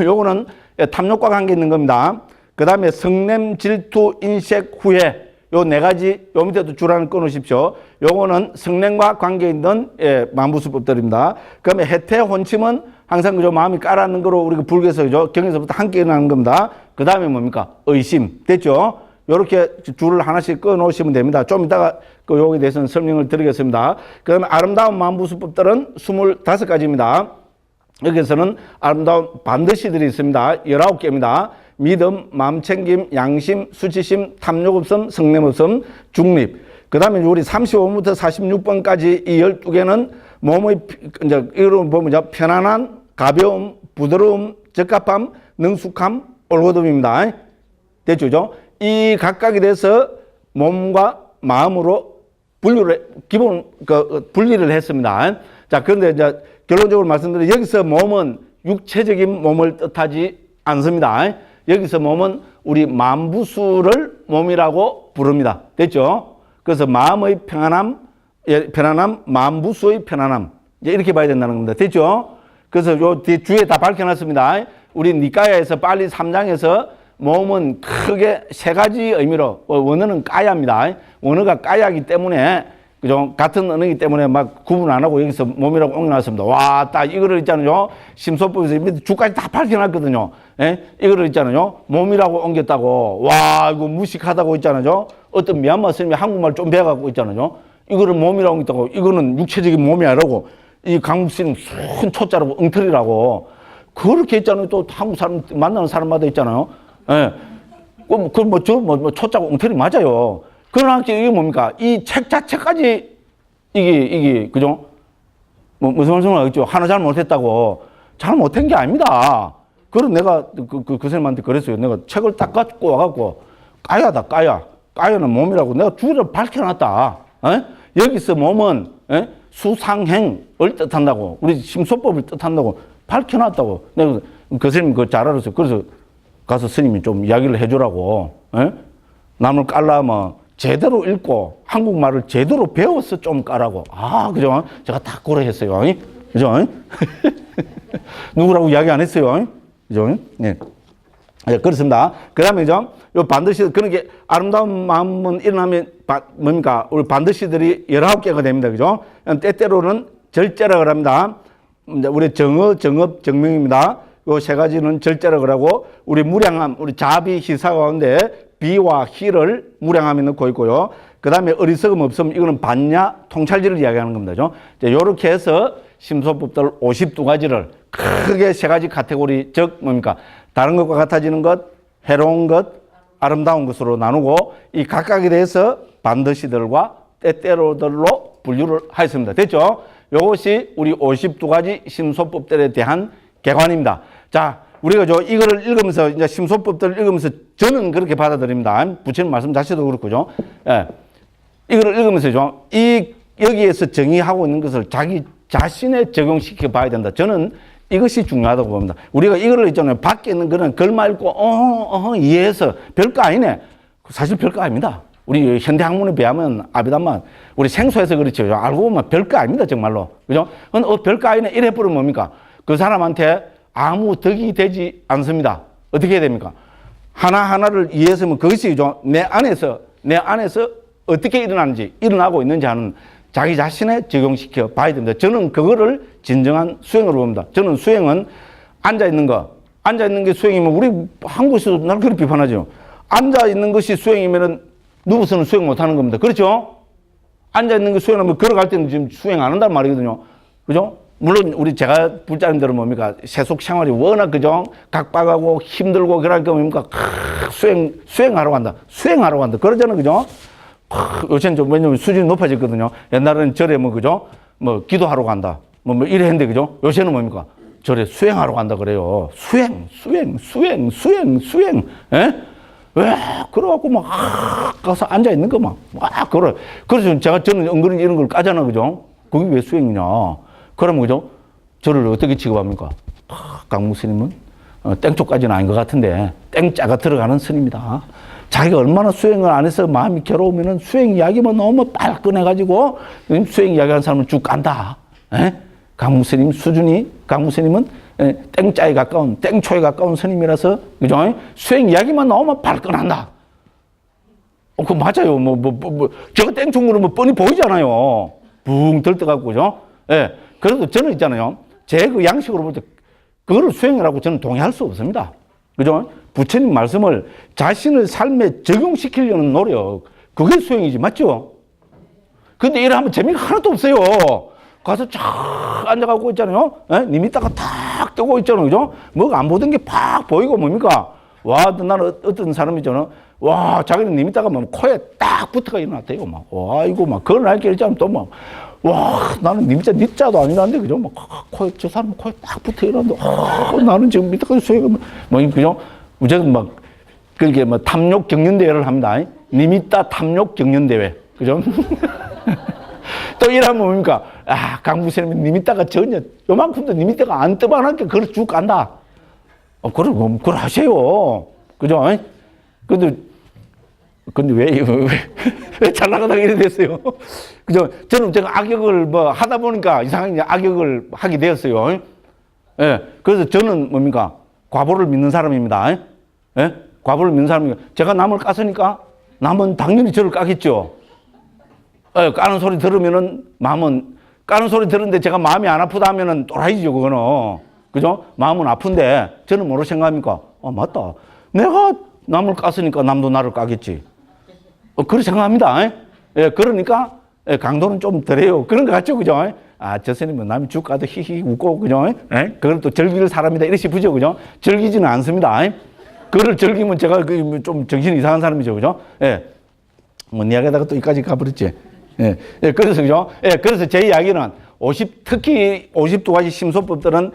요거는 탐욕과 관계 있는 겁니다. 그 다음에 성냄, 질투, 인색, 후회. 요 4가지, 요 밑에도 줄 하나 끊으십시오. 요거는 성냄과 관계 있는 만부수법들입니다. 그 다음에 해태, 혼침은 항상 그저 마음이 깔아앉는 거로 우리가 불교에서 그죠? 경에서부터 함께 일어나는 겁니다. 그 다음에 뭡니까? 의심. 됐죠? 요렇게 줄을 하나씩 끊어 놓으시면 됩니다. 좀 이따가 요거에 대해서는 설명을 드리겠습니다. 그 다음에 아름다운 만부수법들은 25가지입니다. 여기서는 아름다운 반드시들이 있습니다. 19개입니다. 믿음, 마음챙김, 양심, 수치심, 탐욕 없음, 성냄 없음, 중립. 그 다음에 우리 35번부터 46번까지 이 12개는 몸의, 이제, 이걸 보면 편안한, 가벼움, 부드러움, 적합함, 능숙함, 올곧음입니다. 됐죠? 이 각각에 대해서 몸과 마음으로 분리를 했습니다. 자, 그런데 이제 결론적으로 말씀드리면 여기서 몸은 육체적인 몸을 뜻하지 않습니다. 여기서 몸은 우리 만부수를 몸이라고 부릅니다. 됐죠? 그래서 마음의 편안함, 만부수의 편안함. 이렇게 봐야 된다는 겁니다. 됐죠? 그래서 요 뒤에 다 밝혀놨습니다. 우리 니까야에서 빨리 3장에서 몸은 크게 3가지 의미로, 원어는 까야입니다. 원어가 까야이기 때문에, 그죠? 같은 언어이기 때문에 막 구분 안 하고 여기서 몸이라고 옮겨놨습니다. 와, 딱 이거를 있잖아요. 심소법에서 밑에 주까지 다 밝혀놨거든요. 예? 이거를 있잖아요. 몸이라고 옮겼다고. 와, 이거 무식하다고 있잖아요. 어떤 미얀마 스님이 한국말 좀 배워갖고 있잖아요. 이거를 몸이라고 옮겼다고. 이거는 육체적인 몸이 아니라고. 이 강국 스님 큰 초자라고 엉터리라고. 그렇게 있잖아요. 또 한국 사람 만나는 사람마다 있잖아요. 예. 초자고 엉터리 맞아요. 그러나 이게 뭡니까? 이 책 자체까지 이게 그죠? 무슨 말씀을 하겠죠? 하나 잘 못했다고. 잘 못한 게 아닙니다. 그래서 내가 그 선생님한테 그랬어요. 내가 책을 딱 갖고 와갖고, 까야다, 까야. 까야는 몸이라고 내가 주를 밝혀놨다. 에? 여기서 몸은, 에? 수상행을 뜻한다고, 우리 심소법을 뜻한다고 밝혀놨다고. 내가 그 선생님 그거 잘 알았어요. 그래서 가서 스님이 좀 이야기를 해주라고, 에? 남을 깔라면 제대로 읽고 한국말을 제대로 배워서 좀 까라고. 아, 그죠? 제가 딱 그래 했어요. 그죠? 누구라고 이야기 안 했어요. 그죠? 네. 네, 그렇습니다. 그 다음에 요 반드시, 그런 게 아름다운 마음은 일어나면, 뭡니까? 우리 반드시들이 19개가 됩니다. 그죠? 때때로는 절제라고 합니다. 우리 정업, 정명입니다. 요 세 가지는 절제라고 하고, 우리 무량함, 우리 자비, 희사 가운데 비와 희를 무량함에 넣고 있고요. 그 다음에 어리석음 없음, 이거는 반야, 통찰지를 이야기하는 겁니다. 요렇게 해서 심소법들 52가지를 크게 세 가지 카테고리, 즉 뭡니까? 다른 것과 같아지는 것, 해로운 것, 아름다운 것으로 나누고, 이 각각에 대해서 반드시들과 때때로들로 분류를 하였습니다. 됐죠? 이것이 우리 52가지 심소법들에 대한 개관입니다. 자, 우리가 이거를 읽으면서, 이제 심소법들을 읽으면서 저는 그렇게 받아들입니다. 부처님 말씀 자체도 그렇고요. 예. 이거를 읽으면서 여기에서 정의하고 있는 것을 자기 자신에 적용시켜 봐야 된다. 저는 이것이 중요하다고 봅니다. 우리가 이거를 있잖아요. 밖에 있는 거는 글만 읽고, 이해해서 별거 아니네. 사실 별거 아닙니다. 우리 현대학문에 비하면 아비담만, 우리 생소해서 그렇죠. 알고 보면 별거 아닙니다. 정말로. 그죠? 별거 아니네. 이래 버리면 뭡니까? 그 사람한테 아무 덕이 되지 않습니다. 어떻게 해야 됩니까? 하나하나를 이해했으면 그것이 내 안에서 어떻게 일어나고 있는지 하는 자기 자신에 적용시켜 봐야 됩니다. 저는 그거를 진정한 수행으로 봅니다. 저는 수행은 앉아있는 게 수행이면 우리 한국에서도 날 그렇게 비판하죠. 앉아있는 것이 수행이면은 누워서는 수행 못하는 겁니다. 그렇죠? 앉아있는 게 수행하면 걸어갈 때는 지금 수행 안 한단 말이거든요. 그죠? 물론 제가 불자님들은 뭡니까? 세속 생활이 워낙 그죠? 각박하고 힘들고 그러니까 뭡니까? 수행하러 간다. 그러잖아요. 그죠? 요새는 좀 왜냐면 수준이 높아졌거든요. 옛날에는 절에 그죠? 기도하러 간다. 이래 했는데 그죠? 요새는 뭡니까? 절에 수행하러 간다 그래요. 수행. 예? 왜? 그래갖고 가서 앉아있는 거 그래. 그래서 저는 은근히 이런 걸 까잖아. 그죠? 그게 왜 수행이냐? 그러면 그죠? 저를 어떻게 취급합니까? 강무 스님은 땡초까지는 아닌 것 같은데 땡자가 들어가는 스님이다. 자기가 얼마나 수행을 안 해서 마음이 괴로우면은 수행 이야기만 너무 빨끈해가지고 수행 이야기하는 사람은 쭉 간다. 강무 스님 수준이, 강무 스님은 땡자에 가까운, 땡초에 가까운 스님이라서, 그죠? 수행 이야기만 너무 발끈한다. 그거 맞아요. 저거 땡초 그러면 뻔히 보이잖아요. 붕 들떠갖고, 그죠? 예. 그래도 저는 있잖아요. 제 그 양식으로 볼 때, 그거를 수행이라고 저는 동의할 수 없습니다. 그죠? 부처님 말씀을 자신의 삶에 적용시키려는 노력, 그게 수행이지, 맞죠? 근데 이래 하면 재미가 하나도 없어요. 가서 쫙 앉아가고 있잖아요. 니미따가 탁 뜨고 있잖아요. 그죠? 뭐가 안 보던 게 팍 보이고 뭡니까? 와, 나는 어떤 사람이잖아. 와, 자기는 니미따가 코에 딱 붙어가 일어났대요. 와, 이거 그걸 알게 있잖아. 와, 나는 니자도 아니란데, 그죠? 저 사람 코에 딱 붙어 일어났는데, 나는 지금 밑에까지 수행을, 그죠? 무조건 그렇게 탐욕 경연대회를 합니다. 니미따 탐욕 경연대회. 그죠? 또 이러면 뭡니까? 강부스님이 니미따가 전혀, 요만큼도 니미따가 안 떠봐놨게 그걸 쭉 간다. 그걸 하세요. 그죠? 근데 왜 잘 나가다가 이래 됐어요? 그죠? 저는 제가 악역을 하다 보니까 이상하게 악역을 하게 되었어요. 예. 그래서 저는 뭡니까? 과보를 믿는 사람입니다. 예? 과보를 믿는 사람입니다. 제가 남을 깠으니까 남은 당연히 저를 까겠죠. 예, 까는 소리 들으면은 까는 소리 들었는데 제가 마음이 안 아프다 하면은 또라이죠, 그거는. 그죠? 마음은 아픈데 저는 뭐로 생각합니까? 맞다. 내가 남을 깠으니까 남도 나를 까겠지. 그렇게 생각합니다. 예, 그러니까 강도는 좀 덜해요. 그런 것 같죠, 그죠? 저 스님은 남이 죽 가도 히히 웃고, 그죠? 그걸 또 즐길 사람이다. 이렇게 싶으죠, 그죠? 즐기지는 않습니다. 그걸 즐기면 제가 좀 정신이 이상한 사람이죠, 그죠? 예. 이야기하다가 또 이까지 가버렸지. 예, 그래서, 그죠? 예, 그래서 제 이야기는 특히 52가지 심소법들은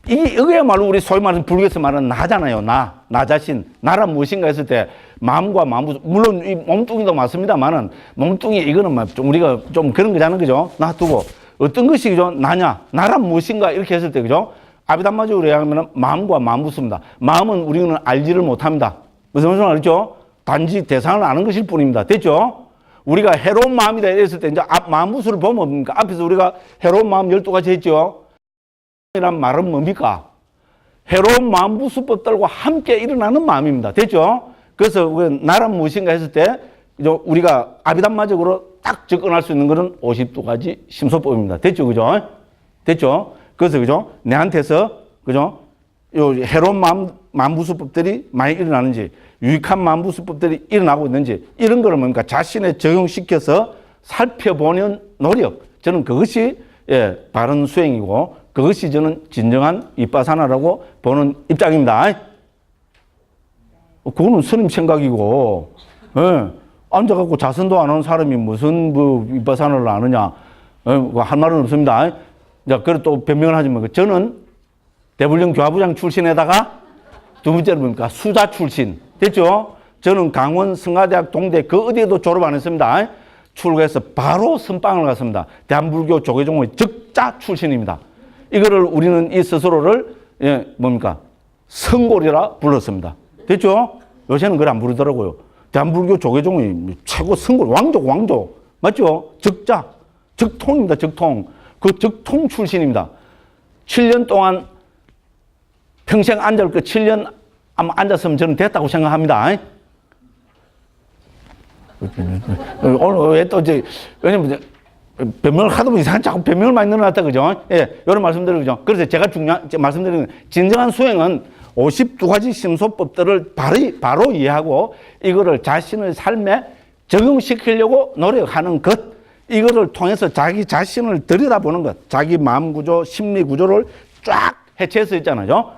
이거야말로 우리 소위 말하는 불교에서 말하는 나잖아요. 나 자신. 나란 무엇인가 했을 때 마음과 마음, 물론 이 몸뚱이도 맞습니다만은 몸뚱이 이거는 좀 우리가 좀 그런 거잖아요. 그죠? 놔두고 어떤 것이 그죠? 나냐? 나란 무엇인가 이렇게 했을 때 그죠? 아비담마적으로 얘기하면 마음과 마음부수입니다. 마음은 우리는 알지를 못합니다. 무슨 말인지 알죠? 단지 대상을 아는 것일 뿐입니다. 됐죠? 우리가 해로운 마음이다 이랬을 때 이제 마음부수를 보면 뭡니까? 앞에서 우리가 해로운 마음 12가지 했죠? 이란 말은 뭡니까? 해로운 마음부수법들과 함께 일어나는 마음입니다. 됐죠? 그래서 나란 무엇인가 했을 때 우리가 아비담마적으로 딱 접근할 수 있는 것은 52가지 심소법입니다. 됐죠? 그죠? 됐죠? 그래서 그죠? 내한테서 그죠? 요 해로운 마음부수법들이 많이 일어나는지 유익한 마음부수법들이 일어나고 있는지 이런 거를 뭡니까? 자신에 적용시켜서 살펴보는 노력. 저는 그것이 바른 수행이고 그것이 저는 진정한 위파사나라고 보는 입장입니다. 그거는 스님 생각이고, 앉아갖고 자선도 안 하는 사람이 무슨 위파사나를 아느냐, 할 말은 없습니다. 자, 그래 또 변명을 하지만 저는 대불령 교화부장 출신에다가 두 번째는 뭡니까? 수자 출신. 됐죠? 저는 강원 성가대학 동대 그 어디에도 졸업 안 했습니다. 출국해서 바로 선방을 갔습니다. 대한불교 조계종의 적자 출신입니다. 이거를 우리는 이 스스로를 뭡니까? 성골이라 불렀습니다. 됐죠? 요새는 그걸 안 부르더라고요. 대한불교 조계종의 최고 성골, 왕족. 맞죠? 적자. 적통입니다. 적통. 그 적통 출신입니다. 7년 동안 평생 앉을 그 7년 아마 앉았으면 저는 됐다고 생각합니다. 오늘 왜 또 이제, 왜냐면 변명을 하다 보면 이상한 자꾸 변명을 많이 늘어났다, 그죠? 예, 이런 말씀드리고, 그죠? 그래서 제가 말씀드리는 진정한 수행은 52가지 심소법들을 바로 이해하고 이거를 자신의 삶에 적용시키려고 노력하는 것, 이거를 통해서 자기 자신을 들여다보는 것, 자기 마음 구조, 심리 구조를 쫙 해체해서 있잖아요.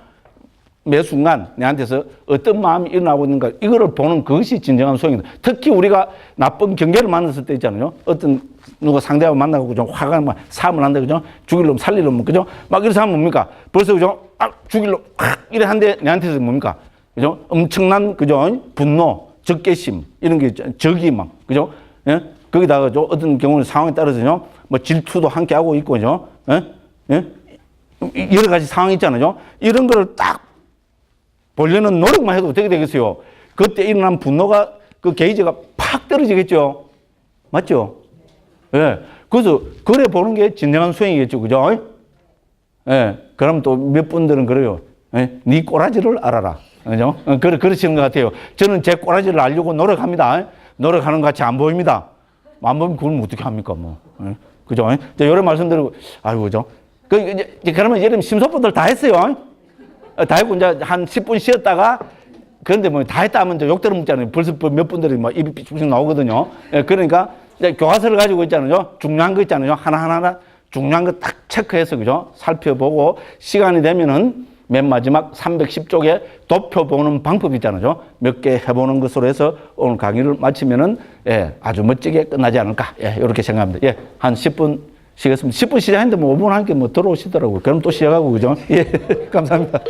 매 순간 내한테서 어떤 마음이 일어나고 있는가 이거를 보는 그것이 진정한 수행이다. 특히 우리가 나쁜 경계를 만났을 때 있잖아요. 어떤 누가 상대하고 만나고 좀 화가 막 사함을 한다 그죠? 죽일 놈 살릴 놈 그죠? 막 이래서 하면 뭡니까? 벌써 그죠? 죽일 놈 확 이래 한데 내한테서 뭡니까? 그죠? 엄청난 그죠? 분노, 적개심 이런 게 적이 막 그죠? 예? 거기다가 어떤 경우는 상황에 따라서요. 뭐 질투도 함께 하고 있고 그죠? 예? 예? 여러 가지 상황이 있잖아요. 이런 거를 딱 보려는 노력만 해도 어떻게 되겠어요? 그때 일어난 분노가 그 게이지가 팍 떨어지겠죠? 맞죠? 예. 그래서 그래 보는 게 진정한 수행이겠죠. 그죠? 예. 그럼 또 몇 분들은 그래요. 예. 네 꼬라지를 알아라. 그죠? 그러시는 것 같아요. 저는 제 꼬라지를 알려고 노력합니다. 노력하는 것 같이 안 보입니다. 안 보이면 그걸 어떻게 합니까? 뭐. 예. 그죠? 이런 말씀드리고, 아이고, 그죠? 그러면 예를 심소법들 다 했어요. 다 했고, 이제 한 10분 쉬었다가, 그런데 뭐 다 했다 하면 이제 욕 들어먹잖아요. 벌써 몇 분들이 막 입이 삐죽 나오거든요. 예, 그러니까 이제 교과서를 가지고 있잖아요. 중요한 거 있잖아요. 하나하나 중요한 거 딱 체크해서, 그죠? 살펴보고, 시간이 되면은 맨 마지막 310쪽에 도표보는 방법이 있잖아요. 몇 개 해보는 것으로 해서 오늘 강의를 마치면은, 예, 아주 멋지게 끝나지 않을까. 예, 이렇게 생각합니다. 예, 한 10분 쉬겠습니다. 10분 시작했는데 뭐 5분 함께 뭐 들어오시더라고요. 그럼 또 시작하고, 그죠? 예, 감사합니다.